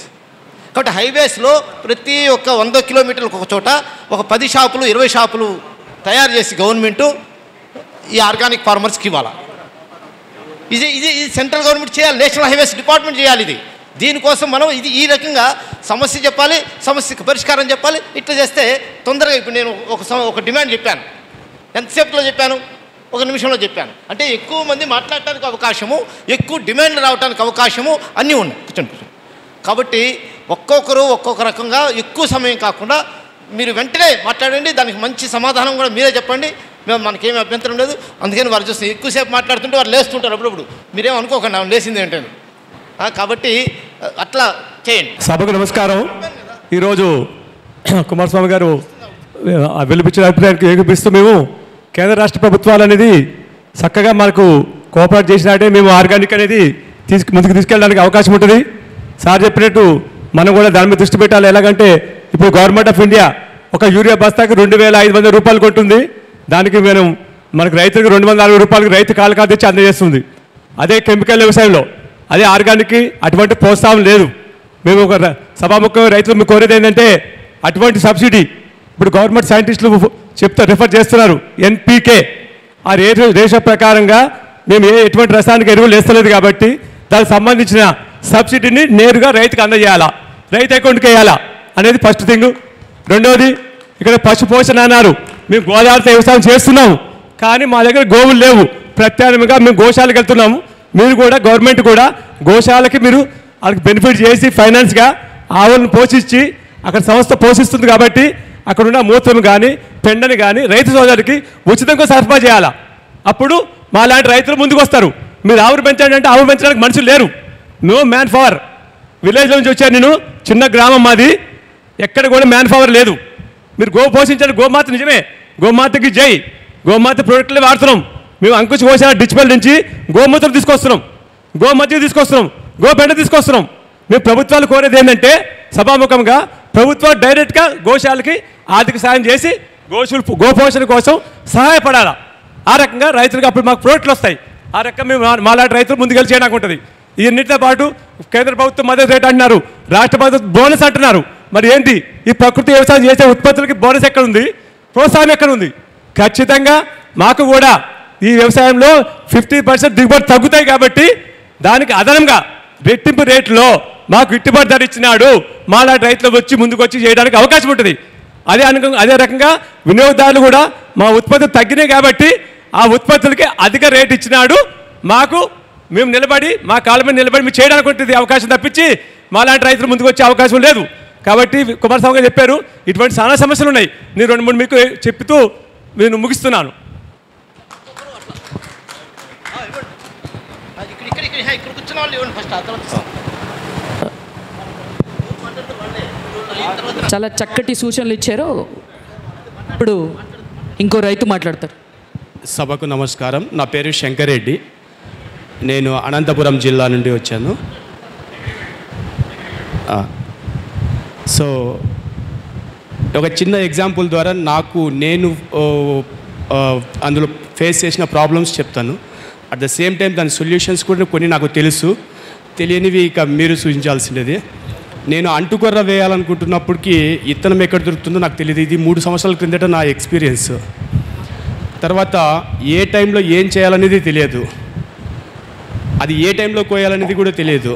కాబట్టి హైవేస్లో ప్రతి ఒక్క 100 కిలోమీటర్లకు ఒక చోట ఒక 10 షాపులు 20 షాపులు తయారు చేసి గవర్నమెంటు ఈ ఆర్గానిక్ ఫార్మర్స్కి ఇవ్వాలి. ఇది సెంట్రల్ గవర్నమెంట్ చేయాలి, నేషనల్ హైవేస్ డిపార్ట్మెంట్ చేయాలి. దీనికోసం మనం ఈ రకంగా సమస్య చెప్పాలి, సమస్యకు పరిష్కారం చెప్పాలి. ఇట్లా చేస్తే తొందరగా. ఇప్పుడు నేను ఒక డిమాండ్ చెప్పాను, ఎంతసేపులో చెప్పాను, 1 నిమిషంలో చెప్పాను. అంటే ఎక్కువ మంది మాట్లాడటానికి అవకాశము, ఎక్కువ డిమాండ్లు రావడానికి అవకాశము అన్నీ ఉన్నాయి. కూర్చోండి. కాబట్టి ఒక్కొక్కరు ఒక్కొక్క రకంగా ఎక్కువ సమయం కాకుండా మీరు వెంటనే మాట్లాడండి, దానికి మంచి సమాధానం కూడా మీరే చెప్పండి, మేము మనకేమీ అభ్యంతరం లేదు. అందుకని వారు చూస్తే ఎక్కువసేపు మాట్లాడుతుంటే వారు లేస్తుంటారు అప్పుడప్పుడు, మీరేం అనుకోకండి లేచింది ఏంటండి. కాబట్టి అట్లా చేయండి. సభకు నమస్కారం. ఈరోజు కుమారస్వామి గారు వెలిపించిన అభిప్రాయానికి ఏకీపిస్తూ మేము కేంద్ర రాష్ట్ర ప్రభుత్వాలు అనేది చక్కగా మనకు కోఆపరేట్ చేసినట్టే మేము ఆర్గానిక్ అనేది ముందుకు తీసుకెళ్ళడానికి అవకాశం ఉంటుంది. సార్ చెప్పినట్టు మనం కూడా దాని మీద దృష్టి పెట్టాలి. ఎలాగంటే ఇప్పుడు గవర్నమెంట్ ఆఫ్ ఇండియా ఒక యూరియా బస్తాకి 2500 రూపాయలు కొంటుంది. దానికి మనకు రైతులకు 240 రూపాయలకి రైతు కాలు తెచ్చి అందజేస్తుంది. అదే కెమికల్ వ్యవసాయంలో అదే ఆర్గానిక్కి అటువంటి ప్రోత్సాహం లేదు. మేము ఒక సభాముఖంగా రైతులు మీకు కోరేది ఏంటంటే అటువంటి సబ్సిడీ ఇప్పుడు గవర్నమెంట్ సైంటిస్టులు రిఫర్ చేస్తున్నారు NPK. ఆ రేషియో ప్రకారంగా మేము ఎటువంటి రసాయనిక ఎరువులు వేస్తలేదు కాబట్టి దానికి సంబంధించిన సబ్సిడీని నేరుగా రైతుకు అందజేయాలా, రైతు అకౌంట్కి వేయాలా అనేది ఫస్ట్ థింగ్. రెండవది, ఇక్కడ పశు పోషణ అన్నారు. మేము గోదావరితో వ్యవసాయం చేస్తున్నాము, కానీ మా దగ్గర గోవులు లేవు. ప్రత్యామ్నాయంగా మేము గోశాలకు వెళ్తున్నాము. మీరు కూడా గవర్నమెంట్ కూడా గోశాలకి మీరు వాళ్ళకి బెనిఫిట్ చేసి ఫైనాన్స్గా ఆవులను పోషించి అక్కడ సంస్థ పోషిస్తుంది కాబట్టి అక్కడ ఉన్న మూత్రం కానీ పెండని కానీ రైతు సోదరికి ఉచితంగా సరఫరా చేయాలా. అప్పుడు మా లాంటి రైతులు ముందుకు వస్తారు. మీరు ఆవులు పెంచండి అంటే ఆవులు పెంచడానికి మనుషులు లేరు, నో మ్యాన్ పవర్. విలేజ్లో నుంచి వచ్చాను నేను, చిన్న గ్రామం మాది, ఎక్కడ కూడా మ్యాన్ పవర్ లేదు. మీరు గో పోషించండి, గోమాత నిజమే, గోమాతకి జై, గోమాత ప్రోడక్ట్లే వాడుతున్నాం మేము. అంకుశ కోసిన డిస్పెల్ నుంచి గోమూత్రం తీసుకొస్తున్నాం, గోమధ్య తీసుకొస్తున్నాం, గోపెండ తీసుకొస్తున్నాం. మేము ప్రభుత్వాలు కోరేది ఏంటంటే సభాముఖంగా ప్రభుత్వం డైరెక్ట్గా గోశాలకి ఆర్థిక సాయం చేసి గోపోషణ కోసం సహాయపడాలా. ఆ రకంగా రైతులకు అప్పుడు మాకు ప్రోడక్ట్లు వస్తాయి. ఆ రకంగా మేము మాలాంటి రైతులు ముందుకెళ్ళి చేయడానికి ఉంటుంది. ఇన్నిటితో పాటు కేంద్ర ప్రభుత్వం మద్దతు రేట్ అంటున్నారు, రాష్ట్ర ప్రభుత్వం బోనస్ అంటున్నారు. మరి ఏంటి ఈ ప్రకృతి వ్యవసాయం చేసే ఉత్పత్తులకి బోనస్ ఎక్కడ ఉంది, ప్రోత్సాహం ఎక్కడ ఉంది? ఖచ్చితంగా మాకు కూడా ఈ వ్యవసాయంలో 50% దిగుబడి తగ్గుతాయి కాబట్టి దానికి అదనంగా రెట్టింపు రేట్లో మాకు గిట్టుబాటు ధర ఇచ్చినాడు, మాలాంటి రైతులు వచ్చి ముందుకు వచ్చి చేయడానికి అవకాశం ఉంటుంది. అదే రకంగా వినియోగదారులు కూడా మా ఉత్పత్తులు తగ్గినాయి కాబట్టి ఆ ఉత్పత్తులకి అధిక రేటు ఇచ్చినాడు. మాకు మేము నిలబడి మా కాళ్ళ మీద నిలబడి మేము చేయడానికి ఉంటుంది అవకాశం తప్పించి మాలాంటి రైతులు ముందుకు వచ్చే అవకాశం లేదు. కాబట్టి కుమారస్వామి గారు చెప్పారు ఇటువంటి చాలా సమస్యలు ఉన్నాయి. నేను 2-3 మీకు చెప్తూ నేను ముగిస్తున్నాను. చాలా చక్కటి సూచనలు ఇచ్చారు. ఇప్పుడు ఇంకో రైతు మాట్లాడతారు. సభకు నమస్కారం. నా పేరు శంకర్ రెడ్డి. నేను అనంతపురం జిల్లా నుండి వచ్చాను. సో ఒక చిన్న ఎగ్జాంపుల్ ద్వారా నేను అందులో ఫేస్ చేసిన ప్రాబ్లమ్స్ చెప్తాను. అట్ ద సేమ్ టైం దాని సొల్యూషన్స్ కూడా కొన్ని నాకు తెలుసు, తెలియనివి ఇక మీరు సూచించాల్సినది. నేను అంటుకొర్ర వేయాలనుకుంటున్నప్పటికీ ఇత్తనం ఎక్కడ దొరుకుతుందో నాకు తెలియదు. ఇది 3 సంవత్సరాల క్రిందట నా ఎక్స్పీరియన్స్. తర్వాత ఏ టైంలో ఏం చేయాలనేది తెలియదు, అది ఏ టైంలో కోయాలనేది కూడా తెలియదు.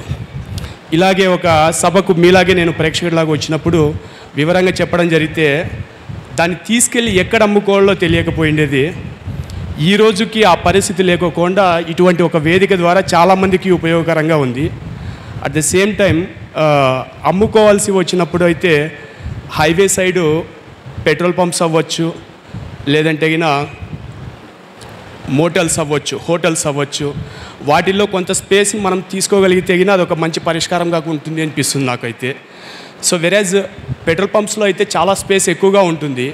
ఇలాగే ఒక సభకు మీలాగే నేను ప్రేక్షకుడిలాగా వచ్చినప్పుడు వివరంగా చెప్పడం జరిగితే దాన్ని తీసుకెళ్ళి ఎక్కడ అమ్ముకోవాలో తెలియకపోయిండేది. ఈ రోజుకి ఆ పరిస్థితి లేకోకుండా ఇటువంటి ఒక వేదిక ద్వారా చాలామందికి ఉపయోగకరంగా ఉంది. అట్ ద సేమ్ టైం అమ్ముకోవాల్సి వచ్చినప్పుడు అయితే హైవే సైడు పెట్రోల్ పంప్స్ అవ్వచ్చు, లేదంటే మోటల్స్ అవ్వచ్చు, హోటల్స్ అవ్వచ్చు, వాటిల్లో కొంత స్పేస్ని మనం తీసుకోగలిగితే అది ఒక మంచి పరిష్కారంగా ఉంటుంది అనిపిస్తుంది నాకైతే. సో వెరాజ్ పెట్రోల్ పంప్స్లో అయితే చాలా స్పేస్ ఎక్కువగా ఉంటుంది.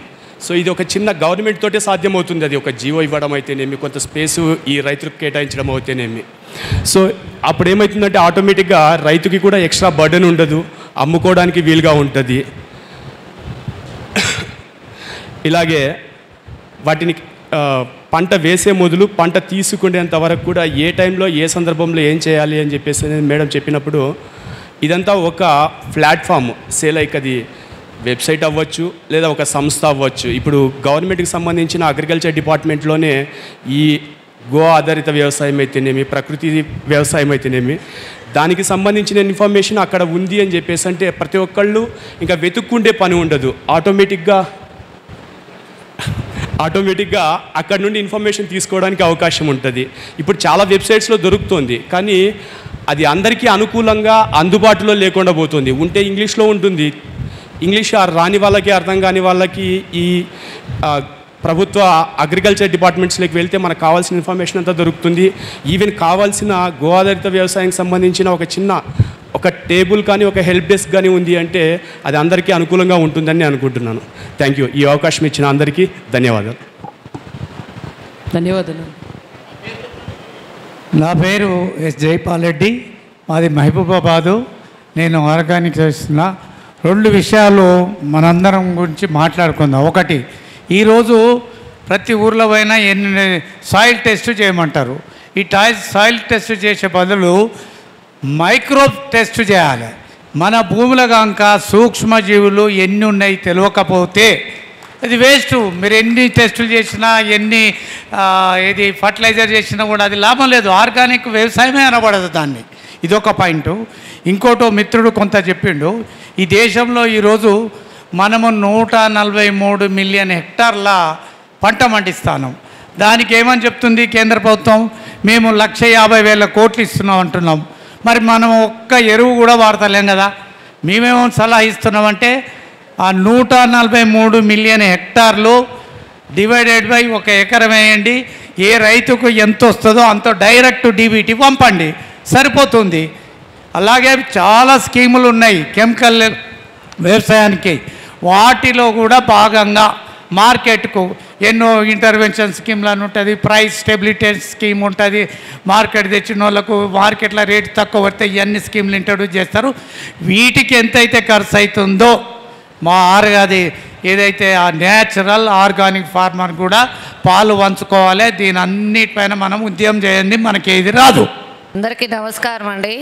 సో ఇది ఒక చిన్న గవర్నమెంట్ తోటే సాధ్యమవుతుంది. అది ఒక జీవో ఇవ్వడం అయితేనేమి, కొంత స్పేసు ఈ రైతులకు కేటాయించడం అయితేనేమి. సో అప్పుడు ఏమవుతుందంటే ఆటోమేటిక్గా రైతుకి కూడా ఎక్స్ట్రా బర్డెన్ ఉండదు, అమ్ముకోవడానికి వీలుగా ఉంటుంది. ఇలాగే వాటిని పంట వేసే మొదలు పంట తీసుకునేంత వరకు కూడా ఏ టైంలో ఏ సందర్భంలో ఏం చేయాలి అని చెప్పేసి మేడం చెప్పినప్పుడు ఇదంతా ఒక ప్లాట్ఫామ్, లైక్ అది వెబ్సైట్ అవ్వచ్చు లేదా ఒక సంస్థ అవ్వచ్చు. ఇప్పుడు గవర్నమెంట్కి సంబంధించిన అగ్రికల్చర్ డిపార్ట్మెంట్లోనే ఈ గో ఆధారిత వ్యవసాయం అయితేనేమి, ప్రకృతి వ్యవసాయం అయితేనేమి, దానికి సంబంధించిన ఇన్ఫర్మేషన్ అక్కడ ఉంది అని చెప్పేసి అంటే ప్రతి ఒక్కళ్ళు ఇంకా వెతుక్కుండే పని ఉండదు. ఆటోమేటిక్గా అక్కడ నుండి ఇన్ఫర్మేషన్ తీసుకోవడానికి అవకాశం ఉంటుంది. ఇప్పుడు చాలా వెబ్సైట్స్లో దొరుకుతుంది, కానీ అది అందరికీ అనుకూలంగా అందుబాటులో లేకుండా పోతుంది. ఉంటే ఇంగ్లీష్లో ఉంటుంది, ఇంగ్లీష్ రాని వాళ్ళకి, అర్థం కాని వాళ్ళకి ఈ ప్రభుత్వ అగ్రికల్చర్ డిపార్ట్మెంట్స్లోకి వెళ్తే మనకు కావాల్సిన ఇన్ఫర్మేషన్ అంతా దొరుకుతుంది. ఈవెన్ కావాల్సిన గో ఆధారిత వ్యవసాయానికి సంబంధించిన ఒక టేబుల్ కానీ ఒక హెల్ప్ డెస్క్ కానీ ఉంది అంటే అది అందరికీ అనుకూలంగా ఉంటుందని నేను అనుకుంటున్నాను. Thank you. ఈ అవకాశం ఇచ్చిన అందరికీ ధన్యవాదాలు. నా పేరు ఎస్ జైపాల్ రెడ్డి, మాది మహబూబాబాదు. నేను ఆర్గానిక్ చేస్తున్నా. 2 విషయాలు మనందరం గురించి మాట్లాడుకుందాం. ఒకటి, ఈరోజు ప్రతి ఊర్లో పోయినా సాయిల్ టెస్ట్ చేయమంటారు. ఈ సాయిల్ టెస్ట్ చేసే బదులు మైక్రోబ్ టెస్ట్ చేయాలి. మన భూముల కనుక సూక్ష్మజీవులు ఎన్ని ఉన్నాయి తెలియకపోతే అది వేస్ట్. మీరు ఎన్ని టెస్టులు చేసినా, ఎన్ని ఫర్టిలైజర్ చేసినా కూడా అది లాభం లేదు. ఆర్గానిక్ వ్యవసాయమే అనబడదు దాన్ని. ఇదొక పాయింట్. ఇంకోటో మిత్రుడు కొంత చెప్పిండు, ఈ దేశంలో ఈరోజు మనము 143 మిలియన్ హెక్టార్ల పంట పండిస్తాను. దానికి ఏమని చెప్తుంది కేంద్ర ప్రభుత్వం? మేము 1,50,000 కోట్లు ఇస్తున్నాం అంటున్నాం. మరి మనం ఒక్క ఎరువు కూడా వాడతలేం కదా. మేమేమో సలహా ఇస్తున్నామంటే ఆ 143 మిలియన్ హెక్టార్లు డివైడెడ్ బై 1 ఎకరం వేయండి, ఏ రైతుకు ఎంత వస్తుందో అంత డైరెక్ట్ డీబీటీ పంపండి, సరిపోతుంది. అలాగే చాలా స్కీములు ఉన్నాయి కెమికల్ వ్యవసాయానికి. వాటిలో కూడా భాగంగా మార్కెట్కు ఎన్నో ఇంటర్వెన్షన్ స్కీమ్లు అని ఉంటుంది, ప్రైస్ స్టెబిలిటీ స్కీమ్ ఉంటుంది. మార్కెట్ తెచ్చిన వాళ్ళకు మార్కెట్లో రేటు తక్కువ పడితే ఇవన్నీ స్కీమ్లు ఇంట్రడ్యూస్ చేస్తారు. వీటికి ఎంతైతే ఖర్చు అవుతుందో అది ఏదైతే ఆ న్యాచురల్ ఆర్గానిక్ ఫార్మర్ కూడా పాలు పంచుకోవాలి. దీని అన్నిటిపైన మనం ఉద్యమం చేయండి, మనకి ఏది రాదు. అందరికీ నమస్కారం అండి.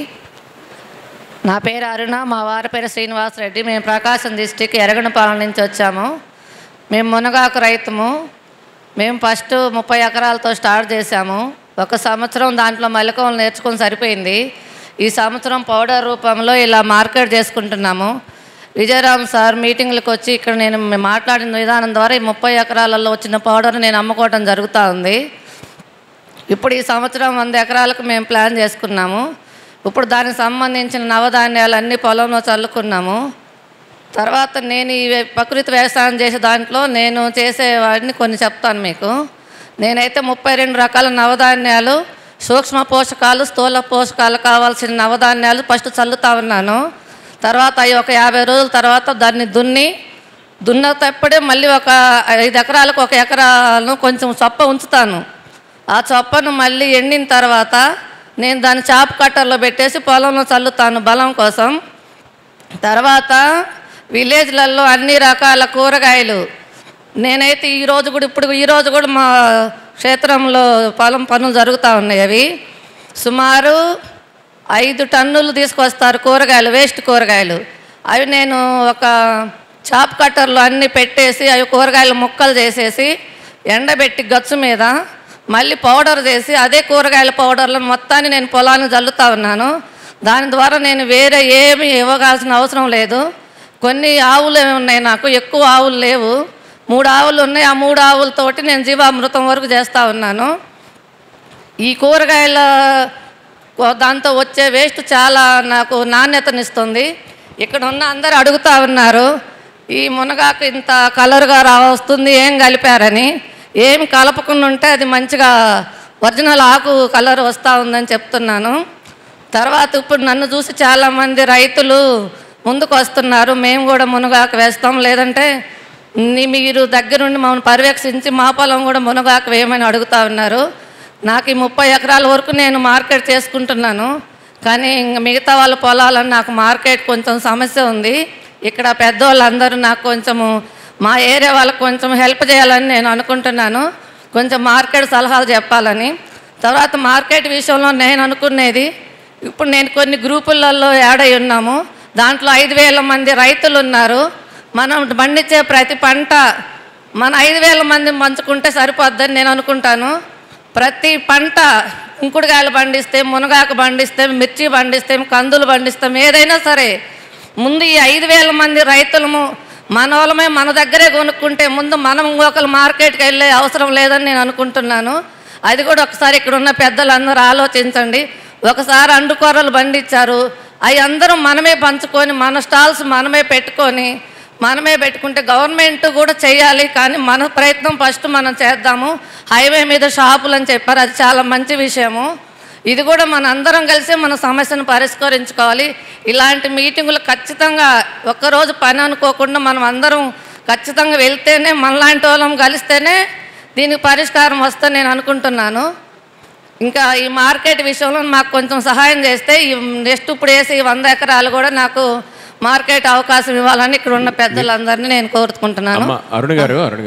నా పేరు అరుణ, మా వారి పేరు శ్రీనివాసరెడ్డి. మేము ప్రకాశం డిస్టిక్ ఎరగనపాలెం నుంచి వచ్చాము. మేము మునగాకు రైతుము. మేము ఫస్ట్ 30 ఎకరాలతో స్టార్ట్ చేశాము. 1 సంవత్సరం దాంట్లో మెలకువలు నేర్చుకొని సరిపోయింది. ఈ సంవత్సరం పౌడర్ రూపంలో ఇలా మార్కెట్ చేసుకుంటున్నాము. విజయరామ్ సార్ మీటింగ్లకు వచ్చి ఇక్కడ నేను మాట్లాడిన విధానం ద్వారా ఈ 30 ఎకరాలలో వచ్చిన పౌడర్ నేను అమ్ముకోవడం జరుగుతూ ఉంది. ఇప్పుడు ఈ సంవత్సరం 100 ఎకరాలకు మేము ప్లాన్ చేసుకున్నాము. ఇప్పుడు దానికి సంబంధించిన నవధాన్యాలన్నీ పొలంలో చల్లుకున్నాము. తర్వాత నేను ఈ ప్రకృతి వ్యవసాయం చేసే దాంట్లో నేను చేసేవాడిని కొన్ని చెప్తాను మీకు. నేనైతే 32 రకాల నవధాన్యాలు, సూక్ష్మ పోషకాలు, స్థూల పోషకాలు కావాల్సిన నవధాన్యాలు ఫస్ట్ చల్లుతా ఉన్నాను. తర్వాత అవి ఒక 50 రోజుల తర్వాత దాన్ని దున్నతప్పుడే మళ్ళీ ఒక 5 ఎకరాలకు 1 ఎకరాను కొంచెం చొప్ప ఉంచుతాను. ఆ చొప్పను మళ్ళీ ఎండిన తర్వాత నేను దాన్ని చాప్ కట్టర్లో పెట్టేసి పొలంలో చల్లుతాను బలం కోసం. తర్వాత విలేజ్లలో అన్ని రకాల కూరగాయలు నేనైతే ఈరోజు కూడా మా క్షేత్రంలో పొలం పనులు జరుగుతూ ఉన్నాయి. అవి సుమారు 5 టన్నులు తీసుకొస్తారు కూరగాయలు, వేస్ట్ కూరగాయలు. అవి నేను ఒక చాప్ కట్టర్లో అన్నీ పెట్టేసి అవి కూరగాయలు ముక్కలు చేసేసి ఎండబెట్టి గచ్చు మీద మళ్ళీ పౌడర్ చేసి అదే కూరగాయల పౌడర్లను మొత్తాన్ని నేను పొలాన్ని చల్లుతూ ఉన్నాను. దాని ద్వారా నేను వేరే ఏమి ఇవ్వగాల్సిన అవసరం లేదు. కొన్ని ఆవులు ఉన్నాయి, నాకు ఎక్కువ ఆవులు లేవు, 3 ఆవులు ఉన్నాయి. ఆ 3 ఆవులతోటి నేను జీవామృతం వరకు చేస్తూ ఉన్నాను. ఈ కూరగాయల దాంతో వచ్చే వేస్ట్ చాలా నాకు నాణ్యతనిస్తుంది. ఇక్కడ ఉన్న అందరూ అడుగుతూ ఉన్నారు, ఈ మునగాకు ఇంత కలర్గా వస్తుంది ఏం కలిపారని. ఏం కలపకుండా ఉంటే అది మంచిగా ఒరిజినల్ ఆకు కలర్ వస్తూ ఉందని చెప్తున్నాను. తర్వాత ఇప్పుడు నన్ను చూసి చాలామంది రైతులు ముందుకు వస్తున్నారు, మేము కూడా మునగాకు వేస్తాం, లేదంటే మీరు దగ్గరుండి మమ్మల్ని పర్యవేక్షించి మా పొలం కూడా మునగాకు వేయమని అడుగుతూ ఉన్నారు. నాకు ఈ 30 ఎకరాల వరకు నేను మార్కెట్ చేసుకుంటున్నాను. కానీ మిగతా వాళ్ళ పొలాలను నాకు మార్కెట్ కొంచెం సమస్య ఉంది. ఇక్కడ పెద్దవాళ్ళందరూ నాకు కొంచెము మా ఏరియా వాళ్ళకు కొంచెం హెల్ప్ చేయాలని నేను అనుకుంటున్నాను, కొంచెం మార్కెట్ సలహాలు చెప్పాలని. తర్వాత మార్కెట్ విషయంలో నేను అనుకునేది, ఇప్పుడు నేను కొన్ని గ్రూపులలో యాడ్ అయి ఉన్నాము. దాంట్లో 5,000 మంది రైతులు ఉన్నారు. మనం పండించే ప్రతి పంట మన 5,000 మంది పంచుకుంటే సరిపోద్దని నేను అనుకుంటాను. ప్రతి పంట కుంకుడుకాయలు పండిస్తే, మునగాకు పండిస్తే, మిర్చి పండిస్తే, కందులు పండిస్తాం, ఏదైనా సరే ముందు ఈ 5,000 మంది రైతులము మన వాళ్ళమే మన దగ్గరే కొనుక్కుంటే ముందు మనం ఒకరు మార్కెట్కి వెళ్ళే అవసరం లేదని నేను అనుకుంటున్నాను. అది కూడా ఒకసారి ఇక్కడ ఉన్న పెద్దలందరూ ఆలోచించండి. ఒకసారి అండుకొర్రలు పండించారు, అవి అందరూ మనమే పంచుకొని మన స్టాల్స్ మనమే పెట్టుకుంటే గవర్నమెంట్ కూడా చేయాలి. కానీ మన ప్రయత్నం ఫస్ట్ మనం చేద్దాము. హైవే మీద షాపులు అని చెప్పారు, అది చాలా మంచి విషయము. ఇది కూడా మన అందరం కలిసి మన సమస్యను పరిష్కరించుకోవాలి. ఇలాంటి మీటింగులు ఖచ్చితంగా ఒక్కరోజు పని అనుకోకుండా మనం అందరం ఖచ్చితంగా వెళ్తేనే, మనలాంటి వాళ్ళం కలిస్తేనే దీనికి పరిష్కారం వస్తుందని నేను అనుకుంటున్నాను. ఇంకా ఈ మార్కెట్ విషయంలో మాకు కొంచెం సహాయం చేస్తే ఈ నెక్స్ట్ ఇప్పుడు వేసి 100 ఎకరాలు కూడా నాకు మార్కెట్ అవకాశం ఇవ్వాలని ఇక్కడ ఉన్న పెద్దలందరినీ నేను కోరుకుంటున్నాను. అరుణ్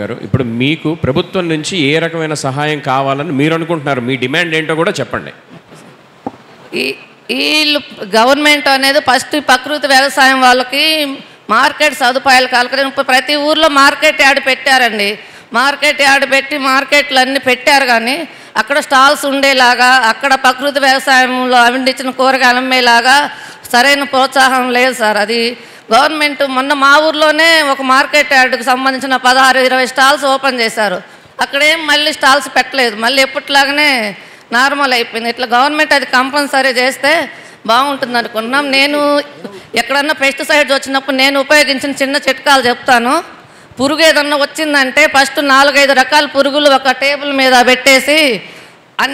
గారు ఇప్పుడు మీకు ప్రభుత్వం నుంచి ఏ రకమైన సహాయం కావాలని మీరు అనుకుంటున్నారు? మీ డిమాండ్ ఏంటో కూడా చెప్పండి. వీళ్ళు గవర్నమెంట్ అనేది ఫస్ట్ ప్రకృతి వ్యవసాయం వాళ్ళకి మార్కెట్ సదుపాయాలు కలగడం. ప్రతి ఊర్లో మార్కెట్ యార్డ్ పెట్టారండి. మార్కెట్ యార్డ్ పెట్టి మార్కెట్లు అన్నీ పెట్టారు, కానీ అక్కడ స్టాల్స్ ఉండేలాగా, అక్కడ ప్రకృతి వ్యవసాయంలో పండించిన కూరగాయలు అమ్మేలాగా సరైన ప్రోత్సాహం లేదు సార్. అది గవర్నమెంట్ మొన్న మా ఊర్లోనే ఒక మార్కెట్ యార్డుకు సంబంధించిన 16-20 స్టాల్స్ ఓపెన్ చేశారు. అక్కడేం మళ్ళీ స్టాల్స్ పెట్టలేదు, మళ్ళీ ఎప్పటిలాగానే నార్మల్ అయిపోయింది. ఇట్లా గవర్నమెంట్ అది కంపల్సరీ చేస్తే బాగుంటుంది అనుకున్నాం. నేను ఎక్కడన్నా పెస్టిసైడ్స్ వచ్చినప్పుడు నేను ఉపయోగించిన చిన్న చిట్కాలు చెప్తాను. పురుగు ఏదన్నా వచ్చిందంటే ఫస్ట్ 4-5 రకాల పురుగులు ఒక టేబుల్ మీద పెట్టేసి,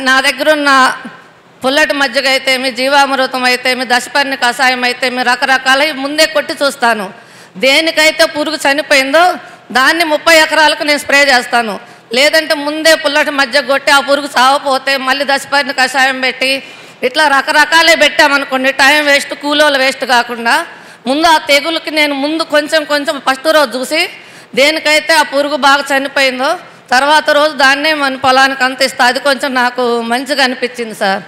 నా దగ్గర ఉన్న పుల్లటి మజ్జిగ అయితేమి, జీవామృతం అయితేమి, దశపర్ణి కషాయం అయితేమి రకరకాల ముందే కొట్టి చూస్తాను. దేనికైతే పురుగు చనిపోయిందో దాన్ని 30 ఎకరాలకు నేను స్ప్రే చేస్తాను. లేదంటే ముందే పుల్లటి మజ్జిగ కొట్టి ఆ పురుగు చావపోతే మళ్ళీ దశపర్ణి కషాయం పెట్టి ఇట్లా రకరకాలే పెట్టామనుకోండి, టైం వేస్ట్, కూలోలు వేస్ట్ కాకుండా ముందు ఆ తెగులకి నేను ముందు కొంచెం ఫస్ట్ రోజు చూసి దేనికైతే ఆ పురుగు బాగా చనిపోయిందో తర్వాత రోజు దాన్నే మన పొలానికి అంత ఇస్తా. అది కొంచెం నాకు మంచిగా అనిపించింది సార్.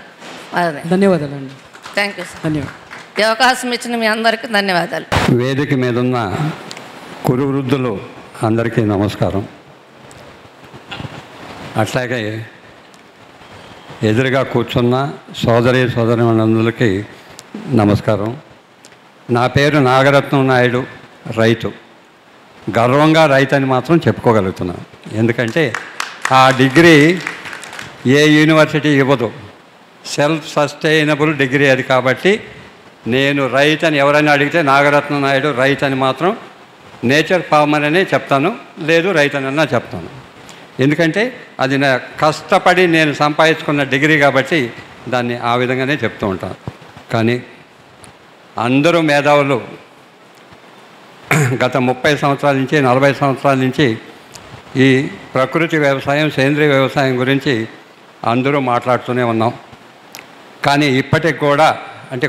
అదే, ధన్యవాదాలండి. Thank you sir. ధన్యవాదాలు. ఈ అవకాశం ఇచ్చిన మీ అందరికీ ధన్యవాదాలు. వేదిక మీద ఉన్న కురు వృద్ధులు అందరికీ నమస్కారం. అట్లాగే ఎదురుగా కూర్చున్న సోదరీమణులందరికీ నమస్కారం. నా పేరు నాగరత్నం నాయుడు, రైతు. గర్వంగా రైతు అని మాత్రం చెప్పుకోగలుగుతున్నాను. ఎందుకంటే ఆ డిగ్రీ ఏ యూనివర్సిటీ ఇవ్వదు, సెల్ఫ్ సస్టైనబుల్ డిగ్రీ అది. కాబట్టి నేను రైతు అని ఎవరైనా అడిగితే నాగరత్నం నాయుడు రైతు అని మాత్రం నేచర్ ఫార్మర్ అనే చెప్తాను, లేదు రైతు అన్నా చెప్తాను. ఎందుకంటే అది నా కష్టపడి నేను సంపాదించుకున్న డిగ్రీ కాబట్టి దాన్ని ఆ విధంగానే చెప్తూ ఉంటాను. కానీ అందరూ మేధావులు గత 30 సంవత్సరాల నుంచి 40 సంవత్సరాల నుంచి ఈ ప్రకృతి వ్యవసాయం, సేంద్రీయ వ్యవసాయం గురించి అందరూ మాట్లాడుతూనే ఉన్నాం. కానీ ఇప్పటికి కూడా అంటే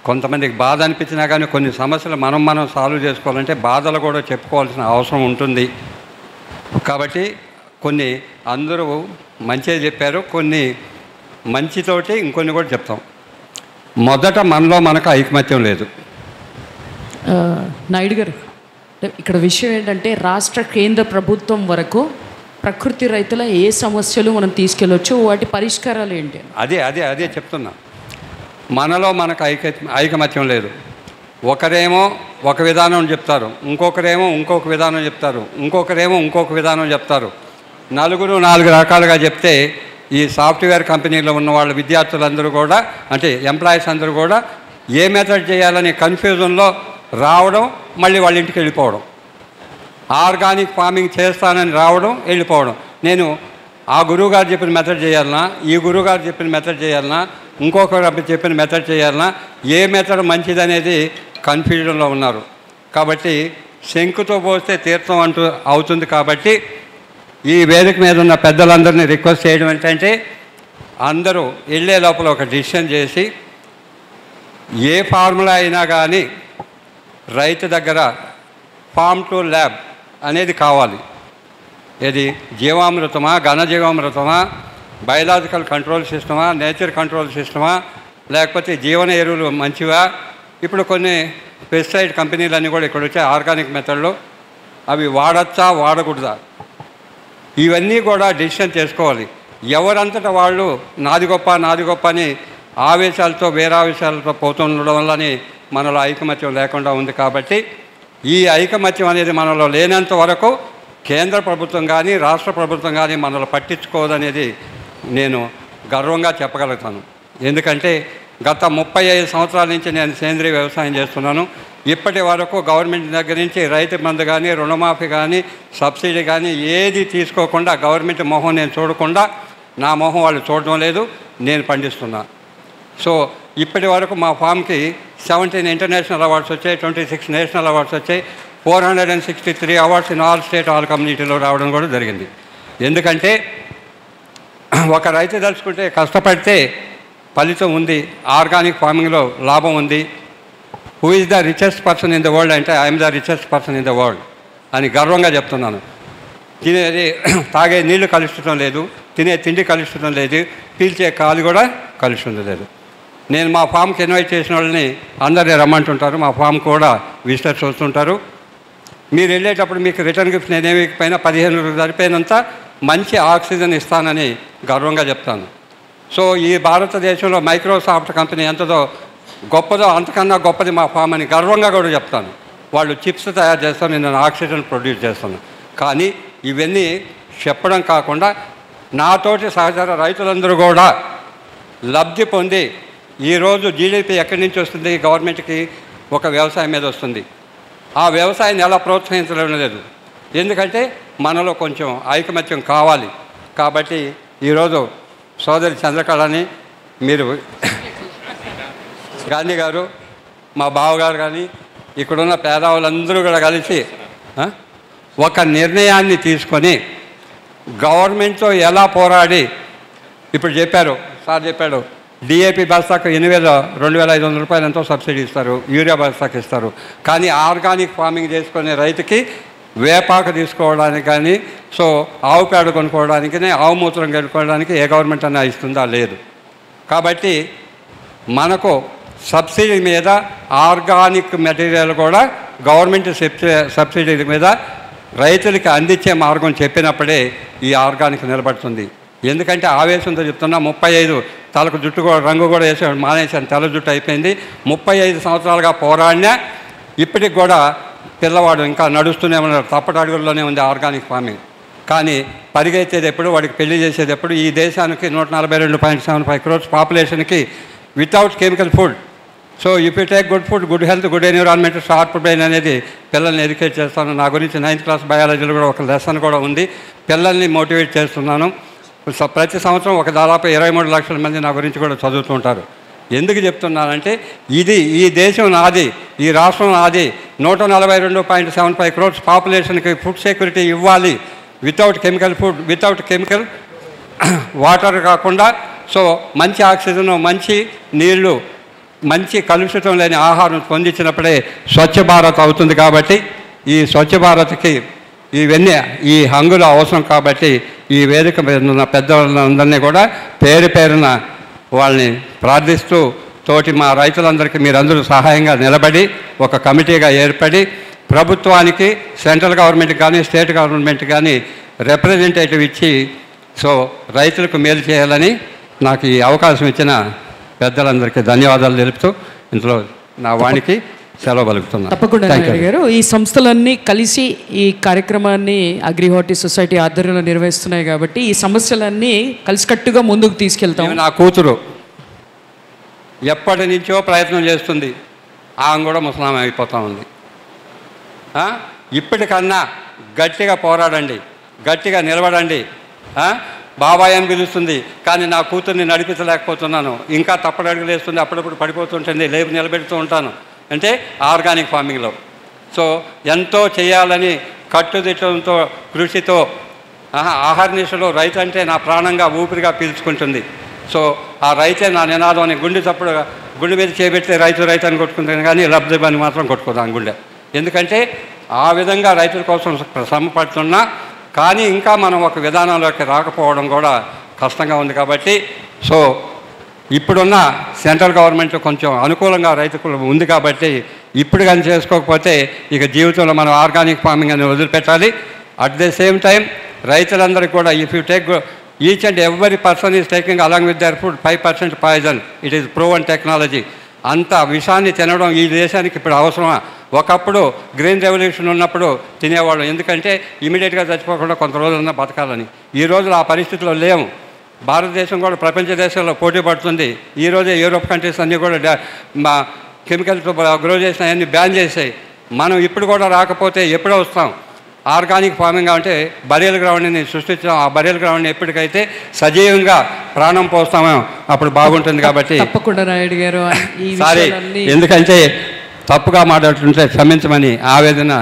కొంతమందికి బాధ అనిపించినా కానీ కొన్ని సమస్యలు మనం సాల్వ్ చేసుకోవాలంటే బాధలు కూడా చెప్పుకోవాల్సిన అవసరం ఉంటుంది. కాబట్టి కొన్ని అందరూ మంచిగా చెప్పారు, కొన్ని మంచితోటి ఇంకొన్ని కూడా చెప్తాం. మొదట మనకు ఐకమత్యం లేదు. నాయుడు గారు, ఇక్కడ విషయం ఏంటంటే రాష్ట్ర కేంద్ర ప్రభుత్వం వరకు ప్రకృతి రైతుల ఏ సమస్యలు మనం తీసుకెళ్ళొచ్చు, వాటి పరిష్కారాలు ఏంటి? అదే చెప్తున్నా. మనకు ఐకమత్యం లేదు. ఒకరేమో ఒక విధానం చెప్తారు, ఇంకొకరేమో ఇంకొక విధానం చెప్తారు, ఇంకొకరేమో ఇంకొక విధానం చెప్తారు. నలుగురు 4 రకాలుగా చెప్తే ఈ సాఫ్ట్వేర్ కంపెనీలో ఉన్న వాళ్ళ విద్యార్థులందరూ కూడా అంటే ఎంప్లాయీస్ అందరూ కూడా ఏ మెథడ్ చేయాలని కన్ఫ్యూజన్లో రావడం, మళ్ళీ వాళ్ళ ఇంటికి వెళ్ళిపోవడం. ఆర్గానిక్ ఫార్మింగ్ చేస్తానని రావడం, వెళ్ళిపోవడం. నేను ఆ గురువుగారు చెప్పిన మెథడ్ చేయాలన్నా, ఈ గురువుగారు చెప్పిన మెథడ్ చేయాలన్నా, ఇంకొకరు చెప్పిన మెథడ్ చేయాలన్నా, ఏ మెథడ్ మంచిదనేది కన్ఫ్యూజన్లో ఉన్నారు. కాబట్టి శంకుతో పోస్తే తీర్థం అవుతుంది. కాబట్టి ఈ వేదిక మీద ఉన్న పెద్దలందరినీ రిక్వెస్ట్ చేయడం ఏంటంటే అందరూ వెళ్ళే లోపల ఒక డిసిషన్ చేసి ఏ ఫార్ములా అయినా కానీ రైతు దగ్గర ఫార్మ్ టు ల్యాబ్ అనేది కావాలి. ఇది జీవామృతమా, ఘనజీవామృతమా, బయలాజికల్ కంట్రోల్ సిస్టమా, నేచర్ కంట్రోల్ సిస్టమా, లేకపోతే జీవన ఎరువులు మంచివా. ఇప్పుడు కొన్ని పెస్టిసైడ్ కంపెనీలన్నీ కూడా ఇక్కడ వచ్చే ఆర్గానిక్ మెథడ్లో అవి వాడచ్చా వాడకూడదా, ఇవన్నీ కూడా డిసిషన్ చేసుకోవాలి. ఎవరంతటా వాళ్ళు నాది గొప్ప అని ఆవేశాలతో వేరావేశాలతో పోతుండడం వల్లని మనలో ఐకమత్యం లేకుండా ఉంది. కాబట్టి ఈ ఐకమత్యం అనేది మనలో లేనంత వరకు కేంద్ర ప్రభుత్వం కానీ రాష్ట్ర ప్రభుత్వం కానీ మనలో పట్టించుకోదనేది నేను గర్వంగా చెప్పగలుగుతాను. ఎందుకంటే గత 35 సంవత్సరాల నుంచి నేను సేంద్రీయ వ్యవసాయం చేస్తున్నాను. ఇప్పటి వరకు గవర్నమెంట్ దగ్గర నుంచి రైతు బంధు కానీ, రుణమాఫీ కానీ, సబ్సిడీ కానీ ఏది తీసుకోకుండా గవర్నమెంట్ మొహం నేను చూడకుండా, నా మొహం వాళ్ళు చూడడం లేదు, నేను పండిస్తున్నా. సో ఇప్పటి వరకు మా ఫామ్కి 17 ఇంటర్నేషనల్ అవార్డ్స్ వచ్చాయి, 26 నేషనల్ అవార్డ్స్ వచ్చాయి, 463 awards in all state all కమ్యూనిటీలో రావడం కూడా జరిగింది. ఎందుకంటే ఒక రైతు తలుచుకుంటే కష్టపడితే ఫలితం ఉంది, ఆర్గానిక్ ఫార్మింగ్లో లాభం ఉంది. Who is the richest person in the world అంటే I'm the richest person in the world అని గర్వంగా చెప్తున్నాను. తాగే నీళ్లు కలుషితం లేదు, తినే తిండి కలుషితం లేదు, పీల్చే కాలు కూడా కలుషితం లేదు. నేను మా ఫామ్కి ఇన్వైట్ చేసిన వాళ్ళని అందరినీ రమ్మంటుంటారు. మా ఫామ్ కూడా విజిటర్స్ వస్తుంటారు. మీరు వెళ్ళేటప్పుడు మీకు రిటర్న్ గిఫ్ట్ నేనేమి పైన 15 సరిపోయినంత మంచి ఆక్సిజన్ ఇస్తానని గర్వంగా చెప్తాను. సో ఈ భారతదేశంలో మైక్రోసాఫ్ట్ కంపెనీ ఎంతదో గొప్పదో అంతకన్నా గొప్పది మా ఫామ్ అని గర్వంగా కూడా చెప్తాను. వాళ్ళు చిప్స్ తయారు చేస్తాను, నేను ఆక్సిజన్ ప్రొడ్యూస్ చేస్తాను. కానీ ఇవన్నీ చెప్పడం కాకుండా నాతోటి సహచర రైతులందరూ కూడా లబ్ధి పొంది ఈరోజు జీడీపీ ఎక్కడి నుంచి వస్తుంది, గవర్నమెంట్కి ఒక వ్యవసాయం మీద వస్తుంది. ఆ వ్యవసాయాన్ని ఎలా ప్రోత్సహించడం లేదు, ఎందుకంటే మనలో కొంచెం ఐకమత్యం కావాలి. కాబట్టి ఈరోజు సోదరి చంద్రకళని మీరు గాంధీ గారు, మా బావగారు కానీ ఇక్కడున్న పేదవాళ్ళందరూ కూడా కలిసి ఒక నిర్ణయాన్ని తీసుకొని గవర్నమెంట్తో ఎలా పోరాడి, ఇప్పుడు చెప్పారు సార్ చెప్పాడు, డిఏపి బస్తాకు 2,500 రూపాయలు ఎంతో సబ్సిడీ ఇస్తారు, యూరియా బస్తాకు ఇస్తారు. కానీ ఆర్గానిక్ ఫార్మింగ్ చేసుకునే రైతుకి వేపాకు తీసుకోవడానికి కానీ, సో ఆవు పేడ కొనుక్కోవడానికి, ఆవు మూత్రం కొనుక్కోవడానికి ఏ గవర్నమెంట్ అన్నా ఇస్తుందా? లేదు. కాబట్టి మనకు సబ్సిడీ మీద ఆర్గానిక్ మెటీరియల్ కూడా గవర్నమెంట్ సబ్సిడీ మీద రైతులకి అందించే మార్గం చెప్పినప్పుడే ఈ ఆర్గానిక్ నిలబడుతుంది. ఎందుకంటే ఆవేశంతో చెప్తున్నా 35 తలకు జుట్టు కూడా రంగు కూడా వేసాడు, మానేసాను, తెల్ల జుట్టు అయిపోయింది. 35 సంవత్సరాలుగా పోరాడినా ఇప్పటికి కూడా పిల్లవాడు ఇంకా నడుస్తూనే ఉన్నాడు, తప్పటడుగుల్లోనే ఉంది ఆర్గానిక్ ఫార్మింగ్. కానీ పరిగెత్తేది ఎప్పుడు, వాడికి పెళ్లి చేసేది ఎప్పుడు? ఈ దేశానికి 142.75 crores పాపులేషన్కి without chemical food. So if you take good food, good health, good environment, sharp brain అనేది పిల్లల్ని ఎడ్యుకేట్ చేస్తాను. నా గురించి 9th class బయాలజీలో కూడా ఒక లెసన్ కూడా ఉంది. పిల్లల్ని మోటివేట్ చేస్తున్నాను. ప్రతి సంవత్సరం ఒక దాదాపు 23 లక్షల మంది నా గురించి కూడా చదువుతూ ఉంటారు. ఎందుకు చెప్తున్నానంటే ఈ దేశం నాది, ఈ రాష్ట్రం నాది. 142.75 crores పాపులేషన్కి ఫుడ్ సెక్యూరిటీ ఇవ్వాలి, without chemical food, without chemical water కాకుండా. సో మంచి ఆక్సిజన్, మంచి నీళ్లు, మంచి కలుషితం లేని ఆహారం పొందించినప్పుడే స్వచ్ఛ భారత్ అవుతుంది. కాబట్టి ఈ స్వచ్ఛ భారత్కి ఇవన్నీ ఈ హంగులు అవసరం. కాబట్టి ఈ వేదిక మీద ఉన్న పెద్దలందరినీ కూడా పేరున వాళ్ళని ప్రార్థిస్తూ తోటి మా రైతులందరికీ మీరందరూ సహాయంగా నిలబడి ఒక కమిటీగా ఏర్పడి ప్రభుత్వానికి, సెంట్రల్ గవర్నమెంట్ కానీ స్టేట్ గవర్నమెంట్ కానీ రిప్రజెంటేటివ్ ఇచ్చి సో రైతులకు మేలు చేయాలని నాకు ఈ అవకాశం ఇచ్చిన పెద్దలందరికీ ధన్యవాదాలు తెలుపుతూ ఇందులో నా వాణికి సెలవు పలుకుతున్నాను. తప్పకుండా నాయుడు గారు. ఈ సంస్థలన్నీ కలిసి ఈ కార్యక్రమాన్ని అగ్రిహార్టీ సొసైటీ ఆధ్వర్యంలో నిర్వహిస్తున్నాయి కాబట్టి ఈ సమస్యలన్నీ కలిసికట్టుగా ముందుకు తీసుకెళ్తాం. నా కూతురు ఎప్పటి నుంచో ప్రయత్నం చేస్తుంది, ఆమె కూడా ముసలాం అయిపోతూ ఉంది. ఇప్పటికన్నా గట్టిగా పోరాడండి, గట్టిగా నిలబడండి. బాబాయ్ అని పిలుస్తుంది, కానీ నా కూతుర్ని నడిపించలేకపోతున్నాను. ఇంకా తప్పడడుగులు వేస్తుంది, అప్పుడప్పుడు పడిపోతుంటుంది, లేపు నిలబెడుతూ ఉంటాను. అంటే ఆర్గానిక్ ఫార్మింగ్లో సో ఎంతో చేయాలని కట్టుదిట్టంతో, కృషితో, ఆహర్నిశలో రైతు అంటే నా ప్రాణంగా, ఊపిరిగా పీల్చుకుంటుంది. సో ఆ రైతే నా నినాదం అని గుండె మీద చేపెడితే రైతు అని కొట్టుకుంటాను, కానీ లబ్ధిబాని మాత్రం కొట్టుకోదాను గుండె. ఎందుకంటే ఆ విధంగా రైతుల కోసం శ్రమ పడుతున్నా కానీ ఇంకా మనం ఒక విధానంలోకి రాకపోవడం కూడా కష్టంగా ఉంది. కాబట్టి సో ఇప్పుడున్న సెంట్రల్ గవర్నమెంట్ కొంచెం అనుకూలంగా రైతుకు ఉంది. కాబట్టి ఇప్పుడు కానీ చేసుకోకపోతే ఇక జీవితంలో మనం ఆర్గానిక్ ఫార్మింగ్ అని వదిలిపెట్టాలి. అట్ ద సేమ్ టైం రైతులందరికీ కూడా if you take each and every person is taking along with their food 5% poison, it is proven technology. అంత విషాన్ని తినడం ఈ దేశానికి ఇప్పుడు అవసరమా? ఒకప్పుడు గ్రీన్ రెవల్యూషన్ ఉన్నప్పుడు తినేవాళ్ళం, ఎందుకంటే ఇమీడియట్గా చచ్చిపోకుండా కొంత రోజులన్నా బతకాలని. ఈ రోజులు ఆ పరిస్థితిలో లేవు. భారతదేశం కూడా ప్రపంచ దేశాల్లో పోటీ పడుతుంది. ఈరోజే యూరోప్ కంట్రీస్ అన్నీ కూడా మా కెమికల్తో గ్రో చేసిన అన్నీ బ్యాన్ చేసాయి. మనం ఇప్పుడు కూడా రాకపోతే ఎప్పుడో వస్తాం? ఆర్గానిక్ ఫార్మింగ్ అంటే బరియల్ గ్రౌండ్ని సృష్టించాం. ఆ బరియల్ గ్రౌండ్ని ఎప్పటికైతే సజీవంగా ప్రాణం పోస్తామో అప్పుడు బాగుంటుంది. కాబట్టి తప్పకుండా నాయుడు గారు సారీ, ఎందుకంటే తప్పుగా మాట్లాడుతుంటే క్షమించమని ఆవేదన.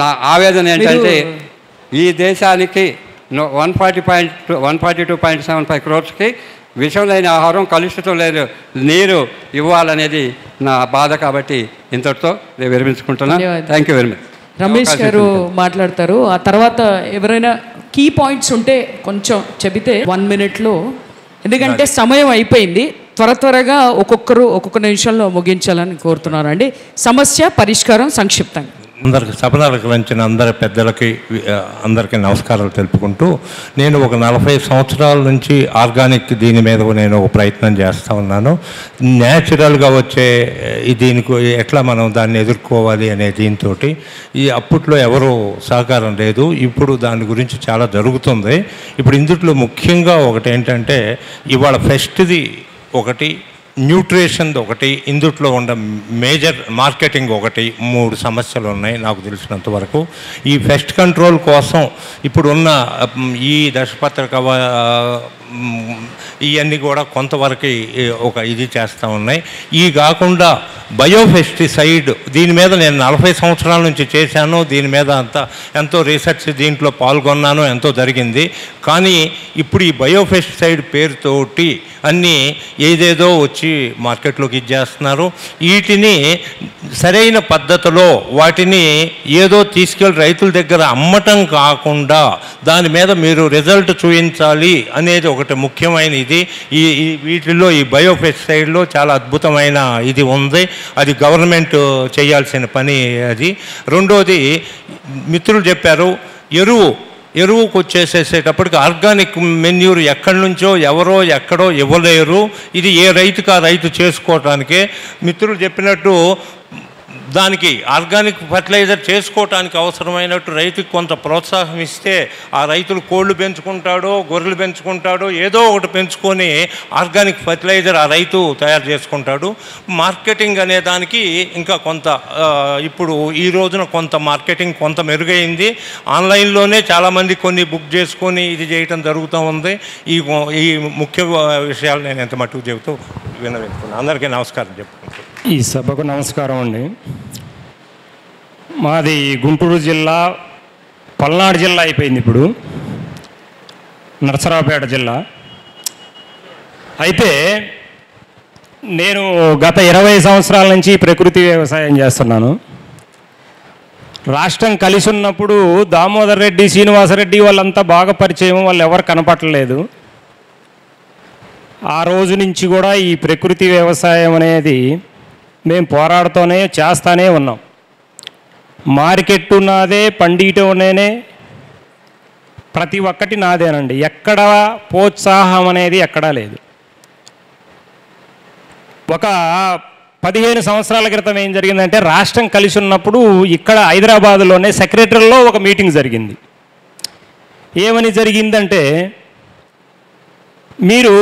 నా ఆవేదన ఏంటంటే ఈ దేశానికి 142.75 crores విషం లేని ఆహారం, కలుషితం లేని నీరు ఇవ్వాలనేది నా బాధ. కాబట్టి ఇంతటితో నేను విరమించుకుంటున్నాను. Thank you very much. Ramesh గారు మాట్లాడతారు. ఆ తర్వాత ఎవరైనా కీ పాయింట్స్ ఉంటే కొంచెం చెబితే 1 minute, ఎందుకంటే సమయం అయిపోయింది. త్వరగా ఒక్కొక్క నిమిషంలో ముగించాలని కోరుతున్నానండి. సమస్య పరిష్కారం సంక్షిప్తంగా. అందరికి సభలకు లంచిన అందరి పెద్దలకి అందరికీ నమస్కారాలు తెలుపుకుంటూ, నేను ఒక 40 సంవత్సరాల నుంచి ఆర్గానిక్ దీని మీద నేను ఒక ప్రయత్నం చేస్తూ ఉన్నాను. న్యాచురల్గా వచ్చే దీనికి ఎట్లా మనం దాన్ని ఎదుర్కోవాలి అనే దీంతో అప్పట్లో ఎవరు సహకారం లేదు. ఇప్పుడు దాని గురించి చాలా జరుగుతుంది. ఇప్పుడు ఇందులో ముఖ్యంగా ఒకటి ఏంటంటే ఇవాళ ఫెస్ట్ది ఒకటి, న్యూట్రిషన్ ఒకటి, ఇందుట్లో ఉన్న మేజర్ మార్కెటింగ్ ఒకటి, 3 సమస్యలు ఉన్నాయి నాకు తెలిసినంత వరకు. ఈ పెస్ట్ కంట్రోల్ కోసం ఇప్పుడున్న ఈ దశపత్రిక ఇవన్నీ కూడా కొంతవరకు ఒక ఇది చేస్తూ ఉన్నాయి. ఈ కాకుండా బయోపెస్టిసైడ్ దీని మీద నేను 40 సంవత్సరాల నుంచి చేశాను. దీని మీద ఎంతో రీసెర్చ్ దీంట్లో పాల్గొన్నాను, ఎంతో జరిగింది. కానీ ఇప్పుడు ఈ బయోపెస్టిసైడ్ పేరుతోటి అన్నీ ఏదేదో వచ్చి మార్కెట్లోకి ఇచ్చేస్తున్నారు. వీటిని సరైన పద్ధతిలో వాటిని ఏదో తీసుకెళ్ళి రైతుల దగ్గర అమ్మటం కాకుండా దాని మీద మీరు రిజల్ట్ చూపించాలి అనేది ఒకటి ముఖ్యమైన ఇది. వీటిల్లో ఈ బయోపెస్టిసైడ్లో చాలా అద్భుతమైన ఇది ఉంది. అది గవర్నమెంట్ చేయాల్సిన పని అది. రెండోది మిత్రులు చెప్పారు, ఎరువుకు వచ్చేసేటప్పటికి ఆర్గానిక్ మెన్యూర్ ఎక్కడి నుంచో ఎవరో ఎక్కడో ఇవ్వలేరు. ఇది ఏ రైతుకు ఆ రైతు చేసుకోవటానికే. మిత్రులు చెప్పినట్టు దానికి ఆర్గానిక్ ఫర్టిలైజర్ చేసుకోవటానికి అవసరమైనట్టు రైతుకి కొంత ప్రోత్సాహం ఇస్తే ఆ రైతులు కోళ్ళు పెంచుకుంటాడో గొర్రెలు పెంచుకుంటాడో ఏదో ఒకటి పెంచుకొని ఆర్గానిక్ ఫర్టిలైజర్ ఆ రైతు తయారు చేసుకుంటాడు. మార్కెటింగ్ అనే దానికి ఇంకా కొంత ఇప్పుడు ఈ రోజున కొంత మార్కెటింగ్ కొంత మెరుగైంది. ఆన్లైన్లోనే చాలామంది కొన్ని బుక్ చేసుకొని ఇది చేయటం జరుగుతూ ఉంది. ఈ ముఖ్య విషయాలు నేను ఎంత మట్టుకు చెబుతూ వినవించుకున్నాను. అందరికీ నమస్కారం చెప్పుకుంటాను. ఈ సభకు నమస్కారం అండి. మాది గుంటూరు జిల్లా, పల్నాడు జిల్లా అయిపోయింది, ఇప్పుడు నరసరావుపేట జిల్లా. అయితే నేను గత 20 సంవత్సరాల నుంచి ప్రకృతి వ్యవసాయం చేస్తున్నాను. రాష్ట్రం కలిసి ఉన్నప్పుడు దామోదర్ రెడ్డి, శ్రీనివాసరెడ్డి వాళ్ళంతా బాగా పరిచయం, వాళ్ళు ఎవరు కనపట్టలేదు. ఆ రోజు నుంచి కూడా ఈ ప్రకృతి వ్యవసాయం అనేది మేము పోరాడుతూనే చేస్తూనే ఉన్నాం. మార్కెట్ నాదే, పండియటం నేనే, ప్రతి ఒక్కటి నాదేనండి. ఎక్కడ ప్రోత్సాహం అనేది ఎక్కడా లేదు. ఒక 15 సంవత్సరాల క్రితం ఏం జరిగిందంటే, రాష్ట్రం కలిసి ఉన్నప్పుడు ఇక్కడ హైదరాబాదులోనే సెక్రటరీలో ఒక మీటింగ్ జరిగింది. ఏమని జరిగిందంటే, మీరు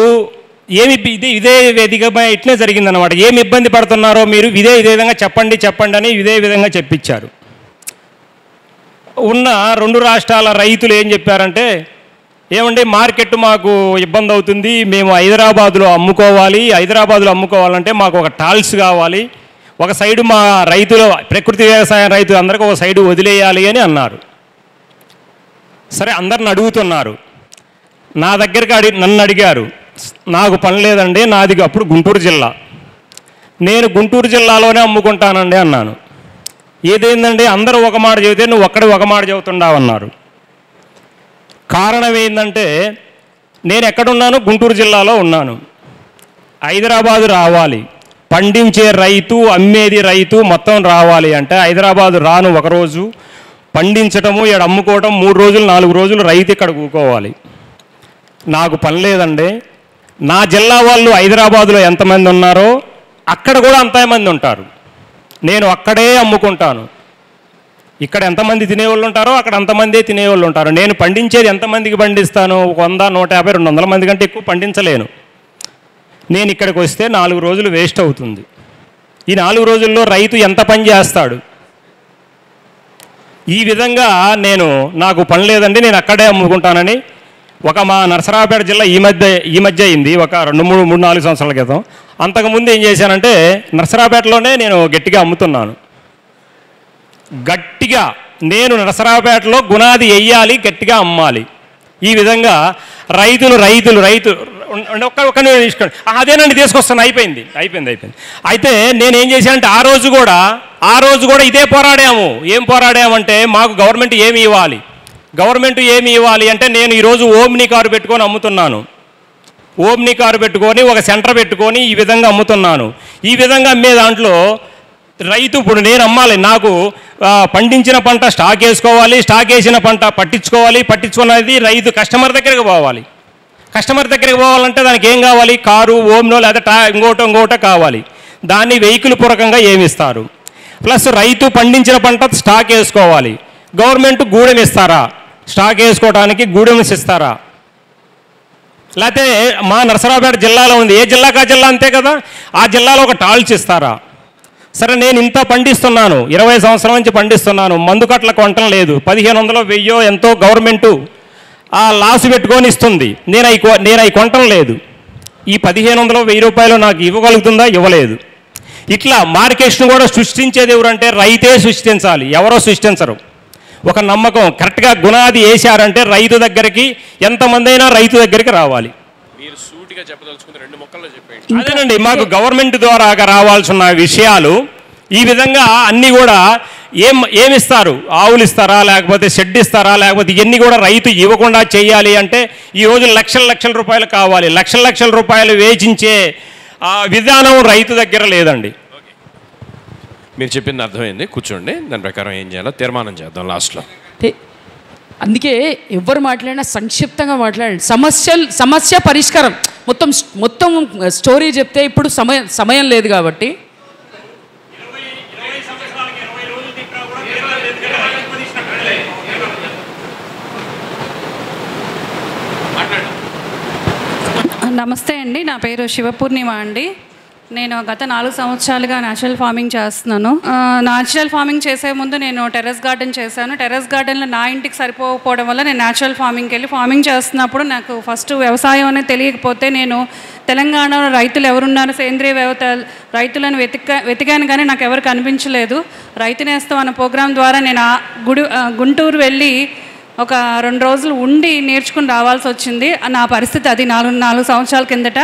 ఇదే వేదికపై ఇట్లే జరిగిందనమాట. ఏమి ఇబ్బంది పడుతున్నారో మీరు ఇదే విధంగా చెప్పండి అని ఇదే విధంగా చెప్పించారు. ఉన్న 2 రాష్ట్రాల రైతులు ఏం చెప్పారంటే, ఏమండి మార్కెట్ మాకు ఇబ్బంది అవుతుంది, మేము హైదరాబాదులో అమ్ముకోవాలంటే మాకు ఒక టాల్స్ కావాలి, ఒక సైడు మా రైతులు ప్రకృతి వ్యవసాయ రైతులు అందరికీ ఒక సైడు వదిలేయాలి అని అన్నారు. సరే, అందరిని అడుగుతున్నారు. నా దగ్గరికి నన్ను అడిగారు. నాకు పని లేదండి, నాది అప్పుడు గుంటూరు జిల్లా, నేను గుంటూరు జిల్లాలోనే అమ్ముకుంటానండి అన్నాను. ఏదైందండి, అందరూ ఒక మాట చెబితే నువ్వు ఒక్కడే ఒక మాట చెబుతుండావన్నారు. కారణం ఏంటంటే, నేను ఎక్కడున్నాను, గుంటూరు జిల్లాలో ఉన్నాను. హైదరాబాదు రావాలి, పండించే రైతు, అమ్మేది రైతు మొత్తం రావాలి అంటే హైదరాబాదు రాను, ఒకరోజు పండించటము, ఇక్కడ అమ్ముకోవటం 3 రోజులు 4 రోజులు రైతు ఇక్కడ కూకోవాలి. నాకు పని లేదండి. నా జిల్లా వాళ్ళు హైదరాబాదులో ఎంతమంది ఉన్నారో అక్కడ కూడా అంతమంది ఉంటారు. నేను అక్కడే అమ్ముకుంటాను. ఇక్కడ ఎంతమంది తినేవాళ్ళు ఉంటారో అక్కడ అంతమందే తినేవాళ్ళు ఉంటారు. నేను పండించేది ఎంతమందికి పండిస్తాను? 100, 150, 200 మంది కంటే ఎక్కువ పండించలేను. నేను ఇక్కడికి వస్తే 4 రోజులు వేస్ట్ అవుతుంది. ఈ 4 రోజుల్లో రైతు ఎంత పని చేస్తాడు? ఈ విధంగా నాకు పని లేదండి, నేను అక్కడే అమ్ముకుంటానని మా నరసరావుపేట జిల్లా ఈ మధ్య అయింది, ఒక 2-3-4 సంవత్సరాల క్రితం. అంతకుముందు ఏం చేశానంటే, నరసరావుపేటలోనే నేను గట్టిగా అమ్ముతున్నాను. గట్టిగా నేను నరసరావుపేటలో గునాది వెయ్యాలి, గట్టిగా అమ్మాలి. ఈ విధంగా రైతులు ఒక్క తీసుకోండి, అదేనండి తీసుకొస్తాను, అయిపోయింది. అయితే నేనేం చేశానంటే, ఆ రోజు కూడా ఇదే పోరాడాము. ఏం పోరాడామంటే, మాకు గవర్నమెంట్ ఏమి ఇవ్వాలి అంటే, నేను ఈరోజు ఓమ్ని కారు పెట్టుకొని అమ్ముతున్నాను. ఓమ్ని కారు పెట్టుకొని ఒక సెంటర్ పెట్టుకొని ఈ విధంగా అమ్ముతున్నాను. ఈ విధంగా అమ్మే దాంట్లో రైతు ఇప్పుడు నేను అమ్మాలి, నాకు పండించిన పంట స్టాక్ వేసుకోవాలి, స్టాక్ వేసిన పంట పట్టించుకున్నది రైతు కస్టమర్ దగ్గరికి పోవాలి. కస్టమర్ దగ్గరికి పోవాలంటే దానికి ఏం కావాలి? కారు, ఓమ్నో లేదా ఇంకోటో కావాలి. దాన్ని వెహికల్ పూర్వకంగా ఏమిస్తారు? ప్లస్ రైతు పండించిన పంట స్టాక్ వేసుకోవాలి. గవర్నమెంట్ గూడెం ఇస్తారా? స్టాక్ వేసుకోవడానికి గూడెంస్ ఇస్తారా? లేకపోతే మా నరసరావుపేట జిల్లాలో ఉంది, ఏ జిల్లాకా జిల్లా అంతే కదా, ఆ జిల్లాలో ఒక టాల్స్ ఇస్తారా? సరే, నేను ఇంత పండిస్తున్నాను, 20 సంవత్సరాల నుంచి పండిస్తున్నాను, మందు కట్ల కొనటం లేదు, 1500, 1000 ఎంతో గవర్నమెంటు ఆ లాస్ పెట్టుకొని ఇస్తుంది, నేను అవి కొనటం లేదు. ఈ 1500, 1000 రూపాయలు నాకు ఇవ్వగలుగుతుందా? ఇవ్వలేదు. ఇట్లా మార్కెట్ను కూడా సృష్టించేది ఎవరంటే రైతే సృష్టించాలి, ఎవరో సృష్టించరు. ఒక నమ్మకం కరెక్ట్గా గునాది వేశారంటే రైతు దగ్గరికి ఎంతమంది అయినా రైతు దగ్గరికి రావాలి. అదేనండి మాకు గవర్నమెంట్ ద్వారా రావాల్సిన విషయాలు. ఈ విధంగా అన్నీ కూడా ఏమిస్తారు? ఆవులు ఇస్తారా, లేకపోతే షెడ్ ఇస్తారా, లేకపోతే ఇవన్నీ కూడా రైతు ఇవ్వకుండా చేయాలి అంటే ఈరోజు లక్షల రూపాయలు కావాలి. లక్షల రూపాయలు వేచించే విధానం రైతు దగ్గర లేదండి. మీరు చెప్పింది అర్థమైంది. కూర్చోండి, దాని ప్రకారం ఏం చేయాలో తీర్మానం చేద్దాం లాస్ట్లో. అందుకే ఎవరు మాట్లాడినా సంక్షిప్తంగా మాట్లాడండి. సమస్య పరిష్కారం మొత్తం స్టోరీ చెప్తే ఇప్పుడు సమయం లేదు కాబట్టి నమస్తే అండి, నా పేరు శివపూర్ణిమ అండి. నేను గత 4 సంవత్సరాలుగా న్యాచురల్ ఫార్మింగ్ చేస్తున్నాను. న్యాచురల్ ఫార్మింగ్ చేసే ముందు నేను టెర్రస్ గార్డెన్ చేశాను. టెర్రస్ గార్డెన్లో నా ఇంటికి సరిపోకపోవడం వల్ల నేను న్యాచురల్ ఫార్మింగ్కి వెళ్ళి ఫార్మింగ్ చేస్తున్నప్పుడు నాకు ఫస్ట్ వ్యవసాయం అనేది తెలియకపోతే నేను తెలంగాణలో రైతులు ఎవరున్నారు, సేంద్రీయ రైతులను వెతికాను కానీ నాకు ఎవరు కనిపించలేదు. రైతు నేస్తం అనే ప్రోగ్రాం ద్వారా నేను గుంటూరు వెళ్ళి ఒక 2 రోజులు ఉండి నేర్చుకుని రావాల్సి వచ్చింది. నా పరిస్థితి అది 4 సంవత్సరాల కిందట.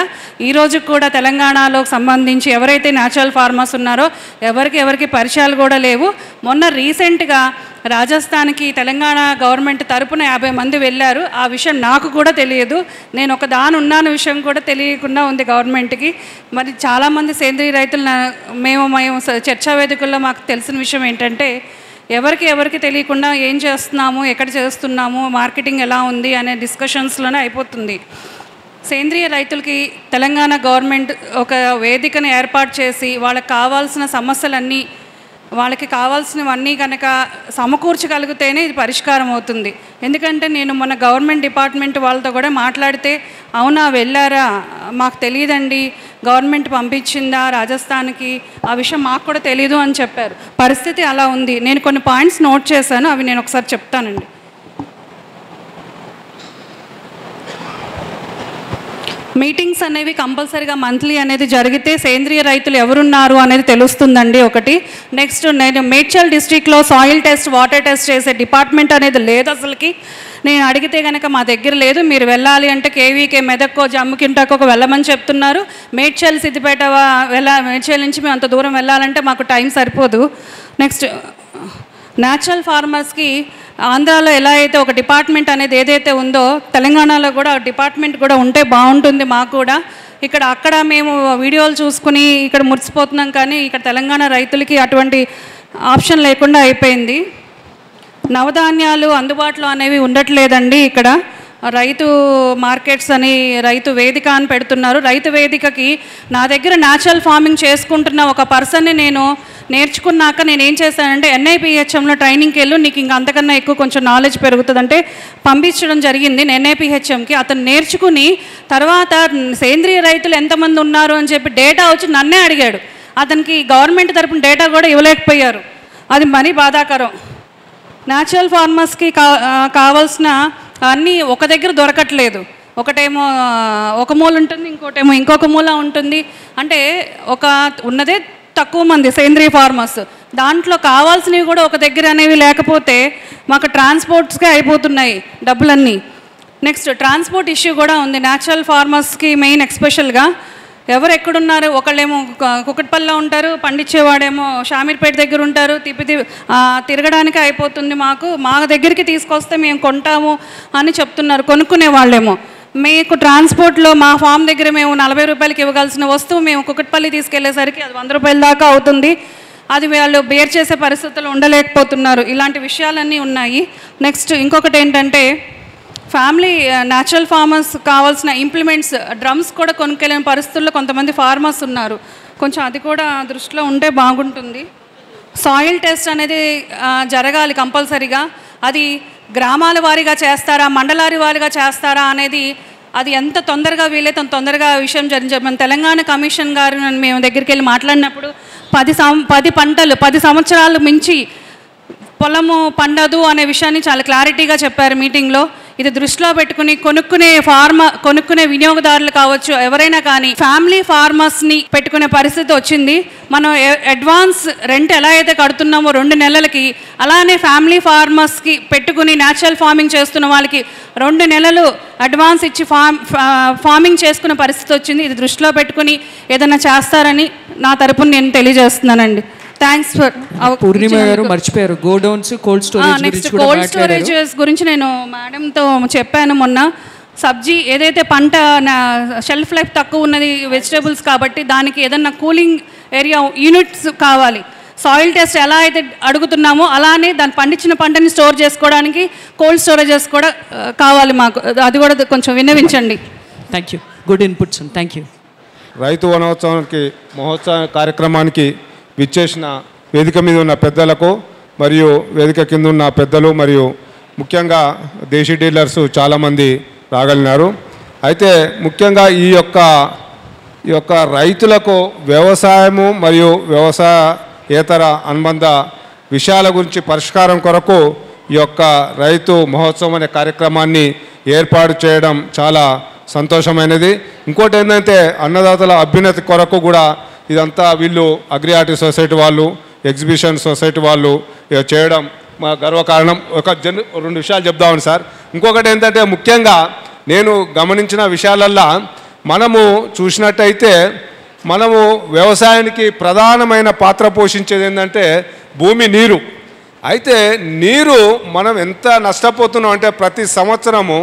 ఈరోజు కూడా తెలంగాణలో సంబంధించి ఎవరైతే న్యాచురల్ ఫార్మర్స్ ఉన్నారో ఎవరికి పరిచయాలు కూడా లేవు. మొన్న రీసెంట్గా రాజస్థాన్కి తెలంగాణ గవర్నమెంట్ తరపున 50 మంది వెళ్ళారు. ఆ విషయం నాకు కూడా తెలియదు. నేను ఒక ఉన్నాను విషయం కూడా తెలియకుండా ఉంది గవర్నమెంట్కి. మరి చాలామంది సేంద్రీయ రైతులు మేము చర్చా వేదికల్లో మాకు తెలిసిన విషయం ఏంటంటే ఎవరికి తెలియకుండా ఏం చేస్తున్నాము, ఎక్కడ చేస్తున్నాము, మార్కెటింగ్ ఎలా ఉంది అనే డిస్కషన్స్లోనే అయిపోతుంది. సేంద్రీయ రైతులకి తెలంగాణ గవర్నమెంట్ ఒక వేదికను ఏర్పాటు చేసి వాళ్ళకి కావాల్సిన సమస్యలన్నీ వాళ్ళకి కావాల్సినవన్నీ కనుక సమకూర్చగలిగితేనే ఇది పరిష్కారం అవుతుంది. ఎందుకంటే నేను మొన్న గవర్నమెంట్ డిపార్ట్మెంట్ వాళ్ళతో కూడా మాట్లాడితే అవునా వెళ్ళారా మాకు తెలియదండి, గవర్నమెంట్ పంపించిందా రాజస్థాన్కి, ఆ విషయం మాకు కూడా తెలీదు అని చెప్పారు. పరిస్థితి అలా ఉంది. నేను కొన్ని పాయింట్స్ నోట్ చేశాను, అవి నేను ఒకసారి చెప్తానండి. మీటింగ్స్ అనేవి కంపల్సరీగా మంత్లీ అనేది జరిగితే సేంద్రియ రైతులు ఎవరున్నారు అనేది తెలుస్తుందండి ఒకటి. నెక్స్ట్ నేను మేడ్చల్ డిస్ట్రిక్ట్లో సాయిల్ టెస్ట్, వాటర్ టెస్ట్ చేసే డిపార్ట్మెంట్ అనేది లేదు అసలుకి. నేను అడిగితే కనుక మా దగ్గర లేదు, మీరు వెళ్ళాలి అంటే కేవీకే, మెదక్కో, జమ్ముకింటాకో వెళ్ళమని చెప్తున్నారు. మేడ్చల్, సిద్దిపేట మేడ్చల్ నుంచి మేము అంత దూరం వెళ్ళాలంటే మాకు టైం సరిపోదు. నెక్స్ట్ న్యాచురల్ ఫార్మర్స్కి ఆంధ్రాలో ఎలా అయితే ఒక డిపార్ట్మెంట్ అనేది ఏదైతే ఉందో తెలంగాణలో కూడా డిపార్ట్మెంట్ కూడా ఉంటే బాగుంటుంది మాకు కూడా. అక్కడ మేము వీడియోలు చూసుకుని ఇక్కడ మురిసిపోతున్నాం, కానీ ఇక్కడ తెలంగాణ రైతులకి అటువంటి ఆప్షన్ లేకుండా అయిపోయింది. నవధాన్యాలు అందుబాటులో అనేవి ఉండట్లేదండి. ఇక్కడ రైతు మార్కెట్స్ అని రైతు వేదిక అని పెడుతున్నారు. రైతు వేదికకి నా దగ్గర న్యాచురల్ ఫార్మింగ్ చేసుకుంటున్న ఒక పర్సన్ని నేను నేర్చుకున్నాక నేను ఏం చేశానంటే NIPHMలో ట్రైనింగ్కి వెళ్ళు, నీకు ఇంకా అంతకన్నా ఎక్కువ కొంచెం నాలెడ్జ్ పెరుగుతుందంటే పంపించడం జరిగింది NIPHMకి. అతను నేర్చుకుని తర్వాత సేంద్రియ రైతులు ఎంతమంది ఉన్నారు అని చెప్పి డేటా వచ్చి నన్నే అడిగాడు. అతనికి గవర్నమెంట్ తరపున డేటా కూడా ఇవ్వలేకపోయారు. అది మరీ బాధాకరం. న్యాచురల్ ఫార్మర్స్కి కావాల్సిన అన్నీ ఒక దగ్గర దొరకట్లేదు. ఒకటేమో ఒక మూల ఉంటుంది, ఇంకోటేమో ఇంకొక మూల ఉంటుంది. అంటే ఉన్నదే తక్కువ మంది సేంద్రీయ ఫార్మర్స్, దాంట్లో కావాల్సినవి కూడా ఒక దగ్గర అనేవి లేకపోతే మాకు ట్రాన్స్పోర్ట్స్కే అయిపోతున్నాయి డబ్బులన్నీ. నెక్స్ట్ ట్రాన్స్పోర్ట్ ఇష్యూ కూడా ఉంది న్యాచురల్ ఫార్మర్స్కి మెయిన్ ఎక్స్పెషల్గా. ఎవరు ఎక్కడున్నారు, ఒకళ్ళేమో కుకట్పల్లిలో ఉంటారు, పండించేవాడేమో షామీర్పేట దగ్గర ఉంటారు. తిరగడానికి అయిపోతుంది మా దగ్గరికి తీసుకొస్తే మేము కొంటాము అని చెప్తున్నారు కొనుక్కునే వాళ్ళేమో. మీకు ట్రాన్స్పోర్ట్లో మా ఫామ్ దగ్గర మేము 40 రూపాయలకి ఇవ్వగలసిన వస్తువు మేము కుకట్పల్లి తీసుకెళ్లేసరికి అది 100 రూపాయల దాకా అవుతుంది. అది వాళ్ళు బేర్ చేసే పరిస్థితులు ఉండలేకపోతున్నారు. ఇలాంటి విషయాలన్నీ ఉన్నాయి. నెక్స్ట్ ఇంకొకటి ఏంటంటే ఫ్యామిలీ న్యాచురల్ ఫార్మర్స్ కావాల్సిన ఇంప్లిమెంట్స్, డ్రమ్స్ కూడా కొనుక్కెళ్ళిన పరిస్థితుల్లో కొంతమంది ఫార్మర్స్ ఉన్నారు. కొంచెం అది కూడా దృష్టిలో ఉంటే బాగుంటుంది. సాయిల్ టెస్ట్ అనేది జరగాలి కంపల్సరీగా. అది గ్రామాల వారీగా చేస్తారా, మండలారి వారీగా చేస్తారా అనేది అది ఎంత తొందరగా వీలైతే అంత తొందరగా విషయం జరిగించారు. మన తెలంగాణ కమిషన్ గారు మేము దగ్గరికి వెళ్ళి మాట్లాడినప్పుడు 10 పంటలు 10 సంవత్సరాలు మించి పొలము పండదు అనే విషయాన్ని చాలా క్లారిటీగా చెప్పారు మీటింగ్లో. ఇది దృష్టిలో పెట్టుకుని కొనుక్కునే వినియోగదారులు కావచ్చు ఎవరైనా కానీ ఫ్యామిలీ ఫార్మర్స్ని పెట్టుకునే పరిస్థితి వచ్చింది. మనం అడ్వాన్స్ రెంట్ ఎలా అయితే కడుతున్నామో 2 నెలలకి, అలానే ఫ్యామిలీ ఫార్మర్స్కి పెట్టుకుని న్యాచురల్ ఫార్మింగ్ చేస్తున్న వాళ్ళకి 2 నెలలు అడ్వాన్స్ ఇచ్చి ఫార్మింగ్ చేసుకునే పరిస్థితి వచ్చింది. ఇది దృష్టిలో పెట్టుకుని ఏదైనా చేస్తారని నా తరపున నేను తెలియజేస్తున్నానండి. Thanks for. పూర్ణిమ గారు మర్చిపోయారు godowns, cold storage. Next cold storages గురించి నేను మేడంతో చెప్పాను మొన్న. సబ్జీ ఏదైతే పంట షెల్ఫ్ లైఫ్ తక్కువ ఉన్నది వెజిటేబుల్స్ కాబట్టి దానికి ఏదన్నా కూలింగ్ ఏరియా యూనిట్స్ కావాలి. సాయిల్ టెస్ట్ ఎలా అయితే అడుగుతున్నామో అలానే దాన్ని పండించిన పంటని స్టోర్ చేసుకోవడానికి కోల్డ్ స్టోరేజెస్ కూడా కావాలి మాకు. అది కూడా కొంచెం విన్నవించండి. Thank you. Good inputs. Thank you. రైతు మహోత్సవ కార్యక్రమానికి విచ్చేసిన వేదిక మీద ఉన్న పెద్దలకు మరియు వేదిక కింద ఉన్న పెద్దలు మరియు ముఖ్యంగా దేశీ డీలర్స్ చాలామంది రాగలిగినారు. అయితే ముఖ్యంగా ఈ యొక్క రైతులకు వ్యవసాయము మరియు వ్యవసాయేతర అనుబంధ విషయాల గురించి పరిష్కారం కొరకు ఈ యొక్క రైతు మహోత్సవం అనే కార్యక్రమాన్ని ఏర్పాటు చేయడం చాలా సంతోషమైనది. ఇంకోటి ఏంటంటే అన్నదాతల అభ్యున్నతి కొరకు కూడా ఇదంతా వీళ్ళు అగ్రియార్టీ సొసైటీ వాళ్ళు, ఎగ్జిబిషన్ సొసైటీ వాళ్ళు చేయడం మా గర్వకారణం. రెండు విషయాలు చెప్దామని సార్. ఇంకొకటి ఏంటంటే ముఖ్యంగా నేను గమనించిన విషయాలల్లా మనము చూసినట్టయితే మనము వ్యవసాయానికి ప్రధానమైన పాత్ర పోషించేది ఏంటంటే భూమి, నీరు. అయితే నీరు మనం ఎంత నష్టపోతున్నాం అంటే ప్రతి సంవత్సరము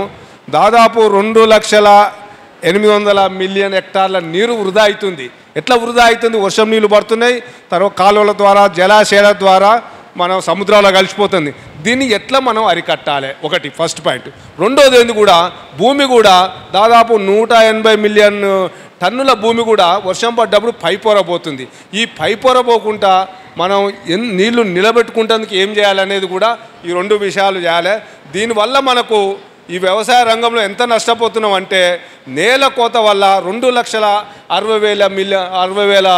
దాదాపు 2,800,000,000 హెక్టార్ల నీరు వృధా అవుతుంది. ఎట్లా వృధా అవుతుంది? వర్షం నీళ్ళు పడుతున్నాయి, తర్వాత కాలువల ద్వారా, జలాశయాల ద్వారా మనం సముద్రాల్లో కలిసిపోతుంది. దీన్ని ఎట్లా మనం అరికట్టాలి? ఒకటి ఫస్ట్ పాయింట్. రెండోది ఏంది కూడా భూమి కూడా దాదాపు 180 మిలియన్ టన్నుల భూమి కూడా వర్షం పడ్డప్పుడు పైపోరబోతుంది. ఈ పైపోరబోకుండా మనం నీళ్లు నిలబెట్టుకుంటేందుకు ఏం చేయాలనేది కూడా ఈ రెండు విషయాలు చేయాలి. దీనివల్ల మనకు ఈ వ్యవసాయ రంగంలో ఎంత నష్టపోతున్నాం అంటే నేల కోత వల్ల 2,60,000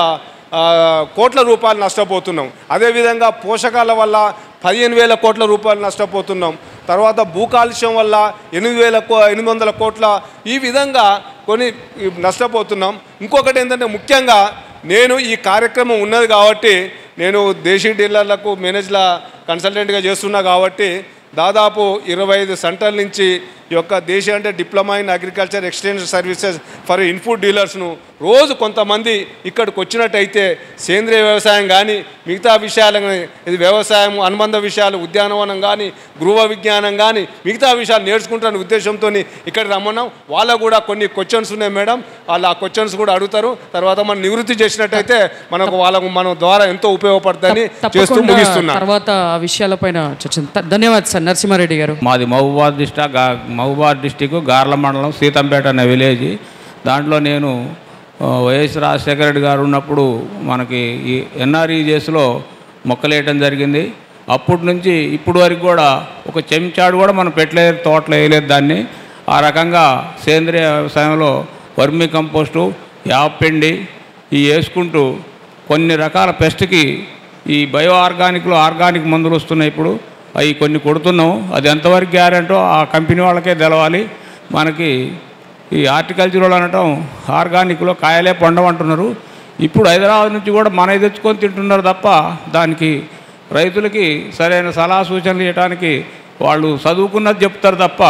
కోట్ల రూపాయలు నష్టపోతున్నాం. అదేవిధంగా పోషకాల వల్ల 15,000 కోట్ల రూపాయలు నష్టపోతున్నాం. తర్వాత భూకాలుష్యం వల్ల 8,800 కోట్ల ఈ విధంగా కొన్ని నష్టపోతున్నాం. ఇంకొకటి ఏంటంటే ముఖ్యంగా నేను ఈ కార్యక్రమం ఉన్నది కాబట్టి నేను దేశీ డీలర్లకు మేనేజ్ల కన్సల్టెంట్గా చేస్తున్నా కాబట్టి దాదాపు 25 సెంటర్ల నుంచి ఈ యొక్క దేశీ అంటే diploma in agriculture extension services for input డీలర్స్ను రోజు కొంతమంది ఇక్కడికి వచ్చినట్టయితే సేంద్రియ వ్యవసాయం కానీ మిగతా విషయాలు ఇది వ్యవసాయం అనుబంధ విషయాలు, ఉద్యానవనం కానీ, గృహ విజ్ఞానం కానీ మిగతా విషయాలు నేర్చుకుంటున్న ఉద్దేశంతో ఇక్కడ రమ్మన్నాం. వాళ్ళకు కూడా కొన్ని క్వశ్చన్స్ ఉన్నాయి మేడం, వాళ్ళు ఆ క్వశ్చన్స్ కూడా అడుగుతారు. తర్వాత మనం నివృత్తి చేసినట్టయితే మనకు వాళ్ళకు మన ద్వారా ఎంతో ఉపయోగపడుతుందని చేస్తూ ముగిస్తున్నాం. తర్వాత ఆ విషయాలపైన చర్చించారు. ధన్యవాదాలు సార్. నరసింహారెడ్డి గారు. మాది మహబూబాద్ డిస్టిక్ గార్ల మండలం సీతంపేట అనే విలేజ్. దాంట్లో నేను వైఎస్ రాజశేఖర రెడ్డి గారు ఉన్నప్పుడు మనకి ఈ ఎన్ఆర్ఈజెస్లో మొక్కలేయటం జరిగింది. అప్పటి నుంచి ఇప్పటి వరకు కూడా ఒక చెంచాడు కూడా మనం పెట్టలేదు, తోటలో వేయలేదు దాన్ని. ఆ రకంగా సేంద్రియ వ్యవసాయంలో వర్మీ కంపోస్టు, యాపిండి ఇవి వేసుకుంటూ కొన్ని రకాల పెస్ట్కి ఈ బయో ఆర్గానిక్ మందులు వస్తున్నాయి. ఇప్పుడు అవి కొన్ని కొడుతున్నాం. అది ఎంతవరకు గ్యారెంటో ఆ కంపెనీ వాళ్ళకే తెలవాలి. మనకి ఈ హార్టికల్చర్లో అనటం ఆర్గానిక్లో కాయలే పండమంటున్నారు. ఇప్పుడు హైదరాబాద్ నుంచి కూడా మనవి తెచ్చుకొని తింటున్నారు తప్ప దానికి రైతులకి సరైన సలహా సూచనలు ఇవ్వడానికి వాళ్ళు చదువుకున్నది చెప్తారు తప్ప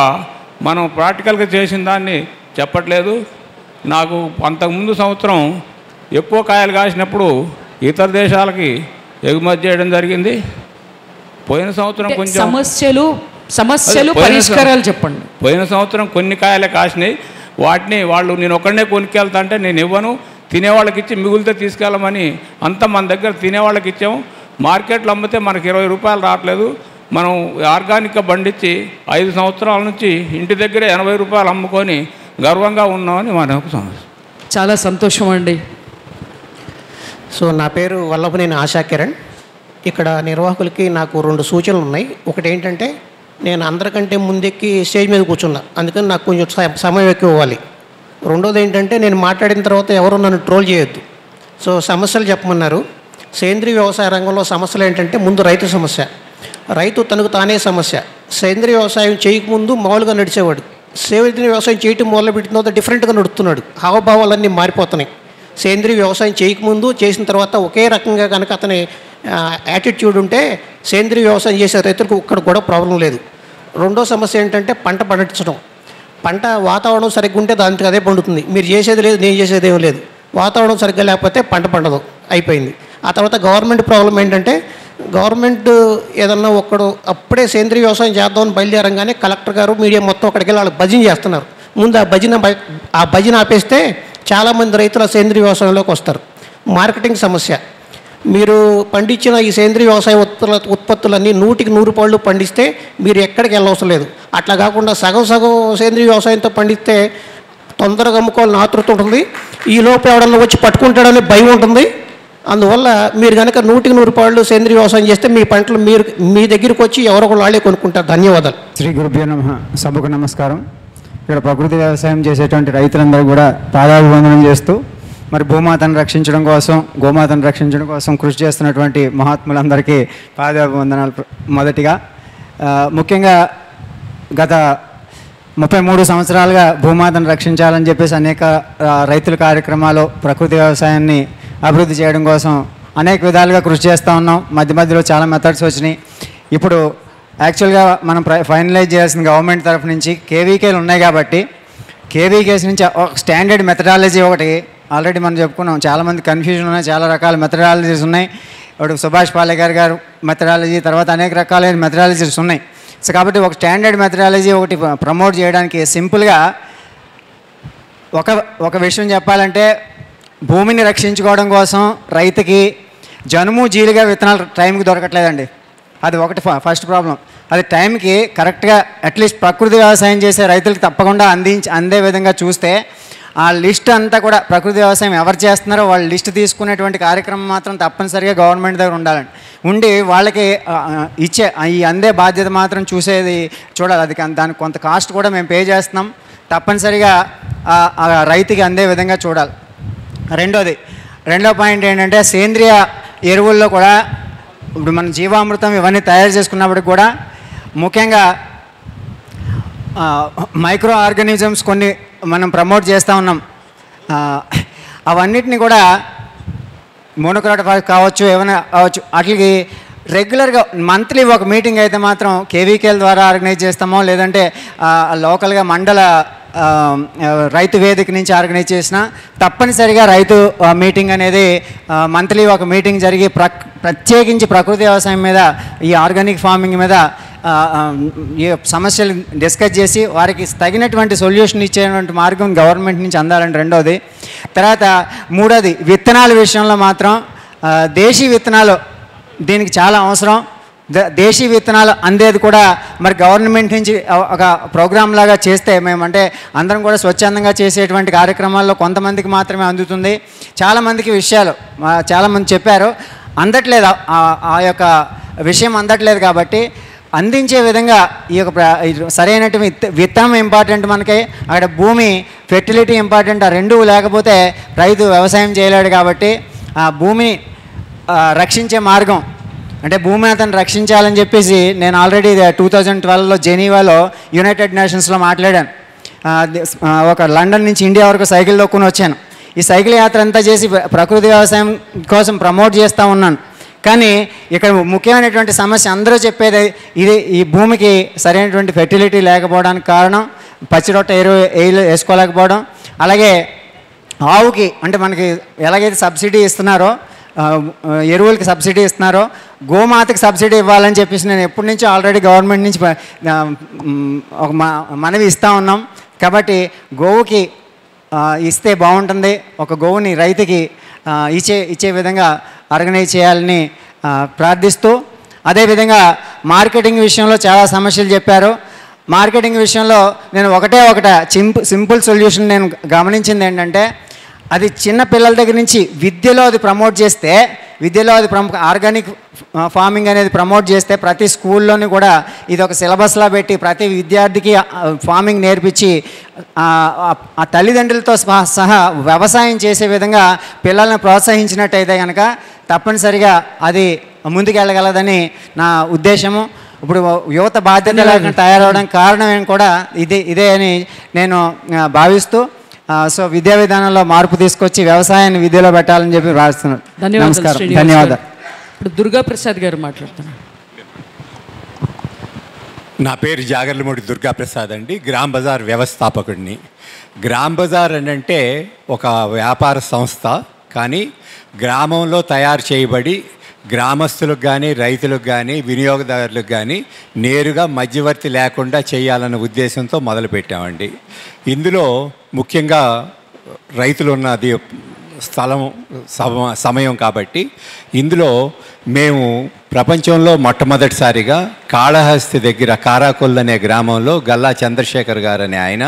మనం ప్రాక్టికల్గా చేసిన దాన్ని చెప్పట్లేదు. నాకు అంతకుముందు సంవత్సరం ఎక్కువ కాయలు కాసినప్పుడు ఇతర దేశాలకి ఎగుమతి చేయడం జరిగింది. పోయిన సంవత్సరం కొంచెం సమస్యలు పరిష్కారాలు చెప్పండి. పోయిన సంవత్సరం కొన్ని కాయలే కాసినాయి. వాటిని వాళ్ళు నేను ఒక్కడనే కొనుక్కెళ్తా అంటే నేను ఇవ్వను, తినేవాళ్ళకి ఇచ్చి మిగులితే తీసుకెళ్ళమని అంతా మన దగ్గర తినేవాళ్ళకి ఇచ్చాము. మార్కెట్లో అమ్మితే మనకి 20 రూపాయలు రావట్లేదు. మనం ఆర్గానిక్గా పండించి 5 సంవత్సరాల నుంచి ఇంటి దగ్గరే 80 రూపాయలు అమ్ముకొని గర్వంగా ఉన్నామని మనకు సమస్య. చాలా సంతోషం అండి. సో నా పేరు వల్లభనేని ఆశా కిరణ్. ఇక్కడ నిర్వాహకులకి నాకు 2 సూచనలు ఉన్నాయి. ఒకటి ఏంటంటే నేను అందరికంటే ముందెక్కి స్టేజ్ మీద కూర్చున్నా, అందుకని నాకు కొంచెం సమయం ఎక్కువ ఇవ్వాలి. రెండోది ఏంటంటే నేను మాట్లాడిన తర్వాత ఎవరు నన్ను ట్రోల్ చేయొద్దు. సో సమస్యలు చెప్పమన్నారు. సేంద్రీయ వ్యవసాయ రంగంలో సమస్యలు ఏంటంటే ముందు రైతు సమస్య, రైతు తనకు తానే సమస్య. సేంద్రీయ వ్యవసాయం చేయకముందు మామూలుగా నడిచేవాడు, సేంద్రీయ వ్యవసాయం చేయటం మొదలుపెట్టిన తర్వాత డిఫరెంట్గా నడుస్తున్నాడు. హావభావాలన్నీ మారిపోతున్నాయి. సేంద్రీయ వ్యవసాయం చేయకముందు చేసిన తర్వాత ఒకే రకంగా కనుక అతని యాటిట్యూడ్ ఉంటే సేంద్రీయ వ్యవసాయం చేసే రైతులకు ఒక్కడ కూడా ప్రాబ్లం లేదు. రెండో సమస్య ఏంటంటే పంట పండించడం. పంట వాతావరణం సరిగ్గా ఉంటే దానికి అదే పండుతుంది. మీరు చేసేది లేదు, నేను చేసేది ఏం లేదు. వాతావరణం సరిగ్గా లేకపోతే పంట పండదు, అయిపోయింది. ఆ తర్వాత గవర్నమెంట్ ప్రాబ్లం ఏంటంటే గవర్నమెంట్ ఏదన్నా ఒక్కడు అప్పుడే సేంద్రీయ వ్యవసాయం చేద్దామని బయలుదేరంగానే కలెక్టర్ గారు మీడియా మొత్తం అక్కడికి వెళ్ళి వాళ్ళు భజన చేస్తున్నారు. ముందు ఆ భజన ఆపేస్తే చాలామంది రైతులు సేంద్రీయ వ్యవసాయంలోకి వస్తారు. మార్కెటింగ్ సమస్య, మీరు పండించిన ఈ సేంద్రీయ వ్యవసాయ ఉత్పత్తులన్నీ 100కి 100 పళ్ళు పండిస్తే మీరు ఎక్కడికి వెళ్ళవసరం లేదు. అట్లా కాకుండా సగం సగం సేంద్రీయ వ్యవసాయంతో పండిస్తే తొందరగా అమ్ముకోవాలని ఆతృత ఉంటుంది, ఈ లోపు ఎవడన్నా వచ్చి పట్టుకుంటాడనే భయం ఉంటుంది. అందువల్ల మీరు కనుక 100కి 100 పళ్ళు సేంద్రీయ వ్యవసాయం చేస్తే మీ పంటలు మీ దగ్గరికి వచ్చి ఎవరో ఒకళ్ళు వాళ్ళే కొనుక్కుంటారు. ధన్యవాదాలు. శ్రీ గురుభ్యో నమః. సభకు నమస్కారం. ఇక్కడ ప్రకృతి వ్యవసాయం చేసేటువంటి రైతులందరూ కూడా పాదాభివందనం చేస్తూ మరి భూమాతను రక్షించడం కోసం, గోమాతను రక్షించడం కోసం కృషి చేస్తున్నటువంటి మహాత్ములందరికీ పాదాభివందనాలు. మొదటిగా ముఖ్యంగా గత 33 సంవత్సరాలుగా భూమాతను రక్షించాలని చెప్పేసి అనేక రైతుల కార్యక్రమాలు, ప్రకృతి వ్యవసాయాన్ని అభివృద్ధి చేయడం కోసం అనేక విధాలుగా కృషి చేస్తూ ఉన్నాం. మధ్యలో చాలా మెథడ్స్ వచ్చినాయి. ఇప్పుడు యాక్చువల్గా మనం ఫైనలైజ్ చేయాల్సిన గవర్నమెంట్ తరఫు నుంచి కేవీకేలు ఉన్నాయి కాబట్టి కేవీకేస్ నుంచి ఒక స్టాండర్డ్ మెథడాలజీ ఒకటి ఆల్రెడీ మనం చెప్పుకున్నాం. చాలామంది కన్ఫ్యూజన్ ఉన్నాయి, చాలా రకాల మెథడాలజీస్ ఉన్నాయి. ఇప్పుడు సుభాష్ పాలేకర్ గారు మెథడాలజీ, తర్వాత అనేక రకాలైన మెథడాలజీస్ ఉన్నాయి. సో కాబట్టి ఒక స్టాండర్డ్ మెథడాలజీ ఒకటి ప్రమోట్ చేయడానికి సింపుల్గా ఒక విషయం చెప్పాలంటే, భూమిని రక్షించుకోవడం కోసం రైతుకి జనుము జీలుగా విత్తనాలు టైంకి దొరకట్లేదండి. అది ఒకటి ఫస్ట్ ప్రాబ్లం. అది టైంకి కరెక్ట్గా అట్లీస్ట్ ప్రకృతి వ్యవసాయం చేసే రైతులకు తప్పకుండా అందే విధంగా చూస్తే ఆ లిస్ట్ అంతా కూడా ప్రకృతి వ్యవసాయం ఎవరు చేస్తున్నారో వాళ్ళ లిస్ట్ తీసుకునేటువంటి కార్యక్రమం మాత్రం తప్పనిసరిగా గవర్నమెంట్ దగ్గర ఉండాలండి. ఉండి వాళ్ళకి ఇచ్చే ఈ అందే బాధ్యత మాత్రం చూడాలి. అది దానికి కొంత కాస్ట్ కూడా మేము పే చేస్తున్నాం. తప్పనిసరిగా రైతుకి అందే విధంగా చూడాలి. రెండో పాయింట్ ఏంటంటే, సేంద్రియ ఎరువుల్లో కూడా ఇప్పుడు మన జీవామృతం ఇవన్నీ తయారు చేసుకున్నప్పటికి కూడా ముఖ్యంగా మైక్రో ఆర్గానిజమ్స్ కొన్ని మనం ప్రమోట్ చేస్తూ ఉన్నాం. అవన్నిటిని కూడా మోనోక్రోటోఫాస్ కావచ్చు, ఏమైనా కావచ్చు, వాటికి రెగ్యులర్గా మంత్లీ ఒక మీటింగ్ అయితే మాత్రం కేవీకేల ద్వారా ఆర్గనైజ్ చేస్తామో, లేదంటే లోకల్గా మండల రైతు వేదిక నుంచి ఆర్గనైజ్ చేసిన తప్పనిసరిగా రైతు మీటింగ్ అనేది మంత్లీ ఒక మీటింగ్ జరిగి ప్రత్యేకించి ప్రకృతి వ్యవసాయం మీద, ఈ ఆర్గానిక్ ఫార్మింగ్ మీద ఈ సమస్యలు డిస్కస్ చేసి వారికి తగినటువంటి సొల్యూషన్ ఇచ్చేటువంటి మార్గం గవర్నమెంట్ నుంచి అందాలండి. రెండోది. తర్వాత మూడోది, విత్తనాల విషయంలో మాత్రం దేశీ విత్తనాలు దీనికి చాలా అవసరం. దేశీ విత్తనాలు అందేది కూడా మరి గవర్నమెంట్ నుంచి ఒక ప్రోగ్రామ్ లాగా చేస్తే, మేమంటే అందరం కూడా స్వచ్ఛందంగా చేసేటువంటి కార్యక్రమాల్లో కొంతమందికి మాత్రమే అందుతుంది. చాలామందికి విషయాలు చాలామంది చెప్పారు, అందట్లేదు, ఆ యొక్క విషయం అందట్లేదు. కాబట్టి అందించే విధంగా ఈ యొక్క సరైనటువంటి విత్తనం ఇంపార్టెంట్ మనకి, అక్కడ భూమి ఫెర్టిలిటీ ఇంపార్టెంట్. ఆ రెండు లేకపోతే రైతు వ్యవసాయం చేయలేడు. కాబట్టి ఆ భూమిని రక్షించే మార్గం అంటే భూమిని అతను రక్షించాలని చెప్పేసి నేను ఆల్రెడీ 2012లో జెనీవాలో యునైటెడ్ నేషన్స్లో మాట్లాడాను. ఒక లండన్ నుంచి ఇండియా వరకు సైకిల్ దొక్కుని వచ్చాను. ఈ సైకిల్ యాత్ర అంతా చేసి ప్రకృతి వ్యవసాయం కోసం ప్రమోట్ చేస్తూ ఉన్నాను. కానీ ఇక్కడ ముఖ్యమైనటువంటి సమస్య అందరూ చెప్పేది ఈ భూమికి సరైనటువంటి ఫెర్టిలిటీ లేకపోవడానికి కారణం పచ్చిరొట్ట ఎరువు వేసుకోలేకపోవడం. అలాగే ఆవుకి అంటే మనకి ఎలాగైతే సబ్సిడీ ఇస్తున్నారో, ఎరువులకి సబ్సిడీ ఇస్తున్నారో, గోమాతకి సబ్సిడీ ఇవ్వాలని చెప్పేసి నేను ఎప్పటి నుంచో ఆల్రెడీ గవర్నమెంట్ నుంచి ఒక మనవి ఇస్తూ ఉన్నాం. కాబట్టి గోవుకి ఇస్తే బాగుంటుంది. ఒక గోవుని రైతుకి ఇచ్చే విధంగా ఆర్గనైజ్ చేయాలని ప్రార్థిస్తూ, అదేవిధంగా మార్కెటింగ్ విషయంలో చాలా సమస్యలు చెప్పారు. మార్కెటింగ్ విషయంలో నేను ఒకటే సింపుల్ సొల్యూషన్ నేను గమనించింది ఏంటంటే, అది చిన్న పిల్లల దగ్గర నుంచి విద్యలో అది ప్రమోట్ చేస్తే, విద్యలో అది ఆర్గానిక్ ఫార్మింగ్ అనేది ప్రమోట్ చేస్తే ప్రతి స్కూల్లోని కూడా ఇది ఒక సిలబస్లా పెట్టి ప్రతి విద్యార్థికి ఫార్మింగ్ నేర్పించి ఆ తల్లిదండ్రులతో సహా వ్యవసాయం చేసే విధంగా పిల్లల్ని ప్రోత్సహించినట్టయితే కనుక తప్పనిసరిగా అది ముందుకెళ్ళగలదని నా ఉద్దేశము. ఇప్పుడు యువత బాధ్యత లేకుండా తయారవడానికి కారణం కూడా ఇదే అని నేను భావిస్తూ, సో విద్యా విధానంలో మార్పు తీసుకొచ్చి వ్యవసాయాన్ని విద్యలో పెట్టాలని చెప్పి రాస్తున్నాను. నమస్కారం, ధన్యవాదాలు. ఇప్పుడు దుర్గా ప్రసాద్ గారు మాట్లాడుతున్నారు. నా పేరు జాగర్లమూడి దుర్గా ప్రసాద్ అండి. గ్రామ్ బజార్ వ్యవస్థాపకుడిని. గ్రామ్ బజార్ అంటే ఒక వ్యాపార సంస్థ, కానీ గ్రామంలో తయారు చేయబడి గ్రామస్తులకు కానీ రైతులకు కానీ వినియోగదారులకు కానీ నేరుగా మధ్యవర్తి లేకుండా చేయాలన్న ఉద్దేశంతో మొదలుపెట్టామండి. ఇందులో ముఖ్యంగా రైతులు ఉన్నది సమయం కాబట్టి ఇందులో మేము ప్రపంచంలో మొట్టమొదటిసారిగా కాళహస్తి దగ్గర కారాకొల్లు అనే గ్రామంలో గల్లా చంద్రశేఖర్ గారు అనే ఆయన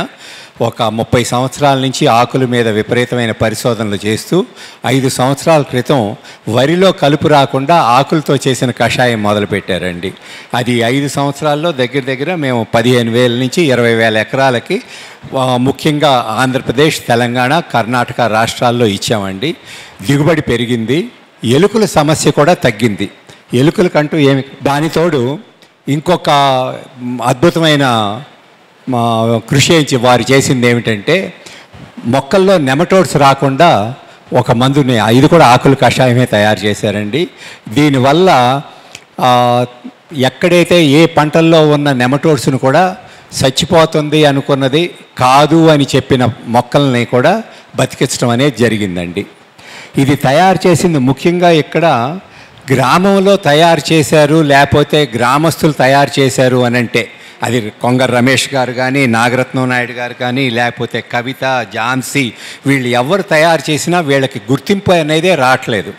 ఒక 30 సంవత్సరాల నుంచి ఆకుల మీద విపరీతమైన పరిశోధనలు చేస్తూ 5 సంవత్సరాల క్రితం వరిలో కలుపు రాకుండా ఆకులతో చేసిన కషాయం మొదలుపెట్టారండి. అది 5 సంవత్సరాల్లో దగ్గర మేము 15,000 నుంచి 20,000 ఎకరాలకి ముఖ్యంగా ఆంధ్రప్రదేశ్, తెలంగాణ, కర్ణాటక రాష్ట్రాల్లో ఇచ్చామండి. దిగుబడి పెరిగింది, ఎలుకల సమస్య కూడా తగ్గింది. ఎలుకలకంటూ ఏమి దానితోడు ఇంకొక అద్భుతమైన కృషి వారు చేసింది ఏమిటంటే మొక్కల్లో నెమటోడ్స్ రాకుండా ఒక మందుని, ఇది కూడా ఆకుల కషాయమే తయారు చేశారండి. దీనివల్ల ఎక్కడైతే ఏ పంటల్లో ఉన్న నెమటోడ్స్ను కూడా చచ్చిపోతుంది అనుకున్నది కాదు అని చెప్పిన మొక్కల్ని కూడా బతికించడం అనేది జరిగిందండి. ఇది తయారు చేసింది ముఖ్యంగా ఇక్కడ గ్రామంలో తయారు చేశారు, లేకపోతే గ్రామస్తులు తయారు చేశారు అని అంటే అది కొంగర్ రమేష్ గారు కానీ, నాగరత్నం నాయుడు గారు కానీ, లేకపోతే కవిత, ఝాన్సీ, వీళ్ళు ఎవరు తయారు చేసినా వీళ్ళకి గుర్తింపు అనేదే రావట్లేదు.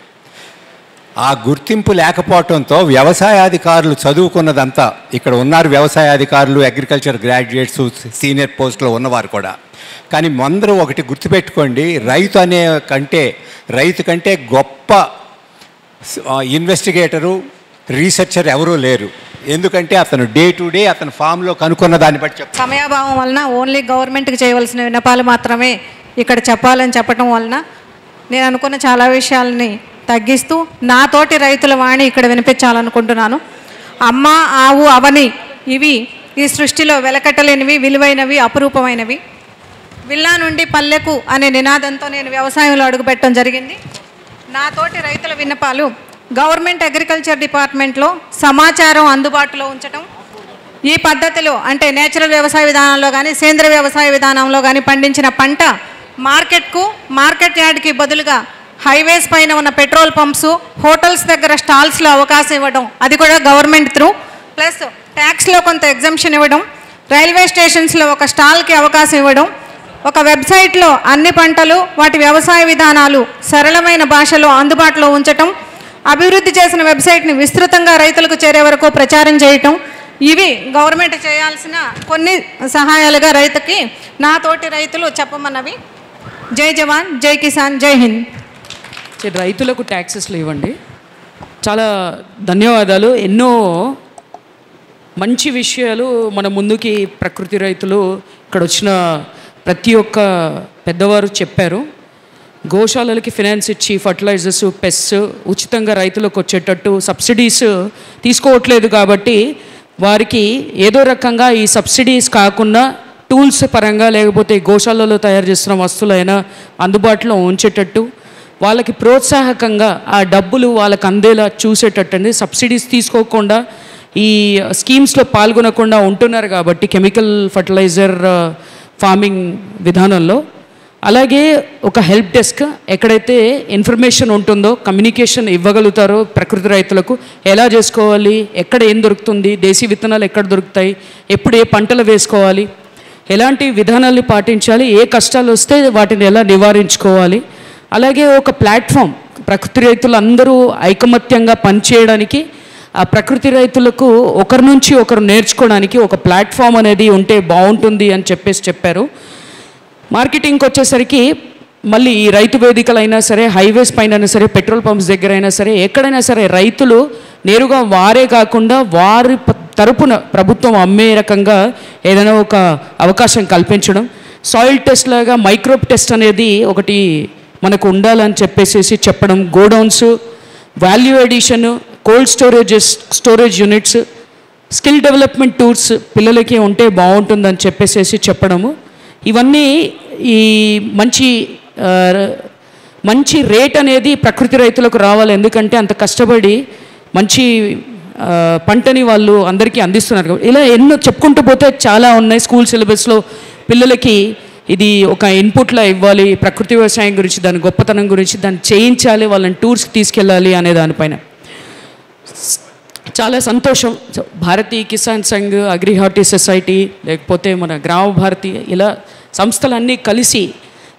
ఆ గుర్తింపు లేకపోవడంతో వ్యవసాయాధికారులు చదువుకున్నదంతా ఇక్కడ ఉన్నారు, వ్యవసాయాధికారులు, అగ్రికల్చర్ గ్రాడ్యుయేట్స్, సీనియర్ పోస్టులో ఉన్నవారు కూడా. కానీ అందరూ ఒకటి గుర్తుపెట్టుకోండి, రైతు కంటే గొప్ప ఇన్వెస్టిగేటరు, రీసెర్చర్ ఎవరూ లేరు. ఎందుకంటే అతను డే టు డే అతను ఫామ్లో కనుక్కున్న దాన్ని బట్టి సమయాభావం వలన ఓన్లీ గవర్నమెంట్కి చేయవలసిన విన్నపాలు మాత్రమే ఇక్కడ చెప్పాలని చెప్పడం వలన నేను అనుకున్న చాలా విషయాలని తగ్గిస్తూ నాతోటి రైతుల వాణి ఇక్కడ వినిపించాలనుకుంటున్నాను. అమ్మ, ఆవు, అవని ఇవి ఈ సృష్టిలో వెలకట్టలేనివి, విలువైనవి, అపురూపమైనవి. విల్లా నుండి పల్లెకు అనే నినాదంతో నేను వ్యవసాయంలో అడుగుపెట్టడం జరిగింది. నాతోటి రైతుల విన్నపాలు గవర్నమెంట్ అగ్రికల్చర్ డిపార్ట్మెంట్లో సమాచారం అందుబాటులో ఉంచడం, ఈ పద్ధతిలో అంటే నేచురల్ వ్యవసాయ విధానంలో కానీ సేంద్రియ వ్యవసాయ విధానంలో కానీ పండించిన పంట మార్కెట్ యార్డ్కి బదులుగా హైవేస్ పైన ఉన్న పెట్రోల్ పంప్స్, హోటల్స్ దగ్గర స్టాల్స్లో అవకాశం ఇవ్వడం, అది కూడా గవర్నమెంట్ త్రూ, ప్లస్ ట్యాక్స్లో కొంత ఎగ్జంప్షన్ ఇవ్వడం, రైల్వే స్టేషన్స్లో ఒక స్టాల్కి అవకాశం ఇవ్వడం, ఒక వెబ్సైట్లో అన్ని పంటలు వాటి వ్యవసాయ విధానాలు సరళమైన భాషలో అందుబాటులో ఉంచటం, అభివృద్ధి చేసిన వెబ్సైట్ని విస్తృతంగా రైతులకు చేరే వరకు ప్రచారం చేయటం, ఇవి గవర్నమెంట్ చేయాల్సిన కొన్ని సహాయాలుగా రైతుకి నాతోటి రైతులు చెప్పమన్నవి. జై జవాన్, జై కిసాన్, జై హింద్. రైతులకు ట్యాక్సెస్లు ఇవ్వండి. చాలా ధన్యవాదాలు. ఎన్నో మంచి విషయాలు మన ముందుకి ప్రకృతి రైతులు ఇక్కడ వచ్చిన ప్రతి ఒక్క పెద్దవారు చెప్పారు. గోశాలలకి ఫినాన్స్ ఇచ్చి ఫర్టిలైజర్స్, పెస్ట్స్ ఉచితంగా రైతులకు వచ్చేటట్టు సబ్సిడీస్ తీసుకోవట్లేదు కాబట్టి వారికి ఏదో రకంగా ఈ సబ్సిడీస్ కాకుండా టూల్స్ పరంగా లేకపోతే గోశాలలో తయారు చేస్తున్న వస్తువులైనా అందుబాటులో ఉంచేటట్టు వాళ్ళకి ప్రోత్సాహకంగా ఆ డబ్బులు వాళ్ళకి అందేలా చూసేటట్టు సబ్సిడీస్ తీసుకోకుండా ఈ స్కీమ్స్లో పాల్గొనకుండా ఉంటున్నారు కాబట్టి కెమికల్ ఫర్టిలైజర్ ఫార్మింగ్ విధానంలో. అలాగే ఒక హెల్ప్ డెస్క్ ఎక్కడైతే ఇన్ఫర్మేషన్ ఉంటుందో, కమ్యూనికేషన్ ఇవ్వగలుగుతారో ప్రకృతి రైతులకు ఎలా చేసుకోవాలి, ఎక్కడ ఏం దొరుకుతుంది, దేశీ విత్తనాలు ఎక్కడ దొరుకుతాయి, ఎప్పుడు ఏ పంటలు వేసుకోవాలి, ఎలాంటి విధానాలు పాటించాలి, ఏ కష్టాలు వస్తే వాటిని ఎలా నివారించుకోవాలి. అలాగే ఒక ప్లాట్ఫామ్ ప్రకృతి రైతులు అందరూ ఐకమత్యంగా పనిచేయడానికి, ఆ ప్రకృతి రైతులకు ఒకరి నుంచి ఒకరు నేర్చుకోవడానికి ఒక ప్లాట్ఫామ్ అనేది ఉంటే బాగుంటుంది అని చెప్పారు. మార్కెటింగ్కి వచ్చేసరికి మళ్ళీ ఈ రైతు వేదికలైనా సరే, హైవేస్ పైన అయినా సరే, పెట్రోల్ పంప్స్ దగ్గర అయినా సరే, ఎక్కడైనా సరే రైతులు నేరుగా వారే కాకుండా వారి తరపున ప్రభుత్వం అమ్మే రకంగా ఏదైనా ఒక అవకాశం కల్పించడం. సాయిల్ టెస్ట్ లాగా మైక్రోబ్ టెస్ట్ అనేది ఒకటి మనకు ఉండాలని చెప్పడం. Godowns, value addition, cold storage units, skill development tours పిల్లలకి ఉంటే బాగుంటుందని చెప్పడము. ఇవన్నీ ఈ మంచి రేట్ అనేది ప్రకృతి రైతులకు రావాలి. ఎందుకంటే అంత కష్టపడి మంచి పంటని వాళ్ళు అందరికీ అందిస్తున్నారు. ఇలా ఎన్నో చెప్పుకుంటూ పోతే చాలా ఉన్నాయి. స్కూల్ సిలబస్లో పిల్లలకి ఇది ఒక ఇన్పుట్లా ఇవ్వాలి, ప్రకృతి వ్యవసాయం గురించి, దాని గొప్పతనం గురించి, దాన్ని చేయించాలి, వాళ్ళని టూర్స్కి తీసుకెళ్ళాలి అనే దానిపైన చాలా సంతోషం. Bharatiya Kisan Sangh, agri horti society, లేకపోతే మన గ్రామ భారతి, ఇలా సంస్థలన్నీ కలిసి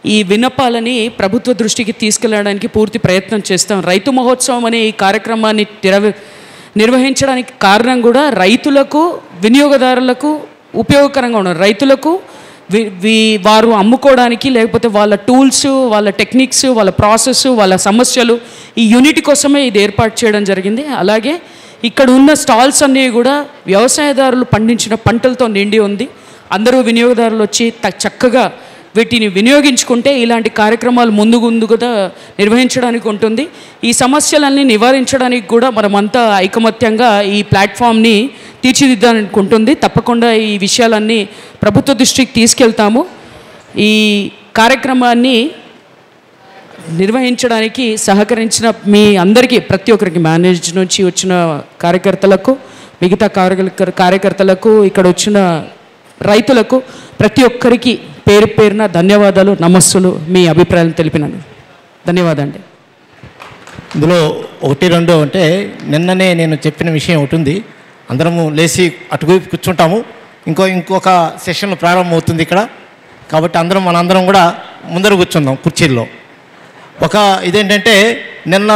ఈ విన్నపాలని ప్రభుత్వ దృష్టికి తీసుకెళ్ళడానికి పూర్తి ప్రయత్నం చేస్తాం. రైతు మహోత్సవం అనే ఈ కార్యక్రమాన్ని నిర్వహించడానికి కారణం కూడా రైతులకు, వినియోగదారులకు ఉపయోగకరంగా ఉన్నారు. రైతులకు వారు అమ్ముకోవడానికి, లేకపోతే వాళ్ళ టూల్స్, వాళ్ళ టెక్నిక్స్, వాళ్ళ ప్రాసెస్, వాళ్ళ సమస్యలు, ఈ యూనిట్ కోసమే ఇది ఏర్పాటు చేయడం జరిగింది. అలాగే ఇక్కడ ఉన్న స్టాల్స్ అన్నీ కూడా వ్యవసాయదారులు పండించిన పంటలతో నిండి ఉంది. అందరూ వినియోగదారులు వచ్చి చక్కగా వీటిని వినియోగించుకుంటే ఇలాంటి కార్యక్రమాలు ముందుగా నిర్వహించడానికి ఉంటుంది. ఈ సమస్యలన్నీ నివారించడానికి కూడా మనమంతా ఐకమత్యంగా ఈ ప్లాట్ఫామ్ని తీర్చిదిద్దడానికి ఉంటుంది. తప్పకుండా ఈ విషయాలన్నీ ప్రభుత్వ దృష్టికి తీసుకెళ్తాము. ఈ కార్యక్రమాన్ని నిర్వహించడానికి సహకరించిన మీ అందరికీ, ప్రతి ఒక్కరికి, మేనేజ్ నుంచి వచ్చిన కార్యకర్తలకు, మిగతా కార్యకర్తలకు, ఇక్కడ వచ్చిన రైతులకు, ప్రతి ఒక్కరికి పేరు పేరున ధన్యవాదాలు, నమస్సులు. మీ అభిప్రాయాలను తెలిపినాను. ధన్యవాదాలు అండి. ఇందులో 1-2 అంటే నిన్ననే నేను చెప్పిన విషయం ఒకటి ఉంది. అందరము లేచి అటువైపు కూర్చుంటాము. ఇంకొక సెషన్ ప్రారంభమవుతుంది ఇక్కడ. కాబట్టి మనందరం కూడా ముందర కూర్చుందాం కుర్చీల్లో. ఇదేంటంటే నిన్న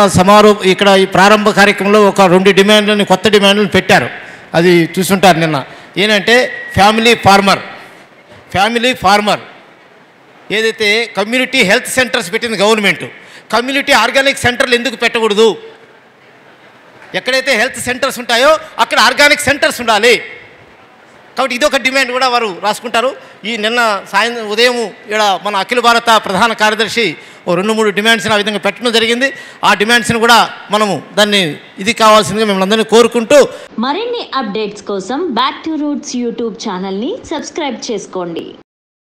ఇక్కడ ఈ ప్రారంభ కార్యక్రమంలో ఒక 2 డిమాండ్లని, కొత్త డిమాండ్లను పెట్టారు. అది చూసుంటారు నిన్న. ఏంటంటే ఫ్యామిలీ ఫార్మర్ ఏదైతే కమ్యూనిటీ హెల్త్ సెంటర్స్ పెట్టింది గవర్నమెంట్, కమ్యూనిటీ ఆర్గానిక్ సెంటర్లు ఎందుకు పెట్టకూడదు? ఎక్కడైతే హెల్త్ సెంటర్స్ ఉంటాయో అక్కడ ఆర్గానిక్ సెంటర్స్ ఉండాలి. కాబట్టి ఇదొక డిమాండ్ కూడా వారు రాసుకుంటారు. ఈ నిన్న ఉదయం ఇక్కడ మన అఖిల భారత ప్రధాన కార్యదర్శి 2-3 డిమాండ్స్ని ఆ విధంగా పెట్టడం జరిగింది. ఆ డిమాండ్స్ని కూడా మనము దాన్ని ఇది కావాల్సిందిగా మిమ్మల్ని అందరినీ కోరుకుంటూ, మరిన్ని అప్డేట్స్ కోసం బ్యాక్ టు రూట్స్ యూట్యూబ్ ఛానల్ని సబ్స్క్రైబ్ చేసుకోండి.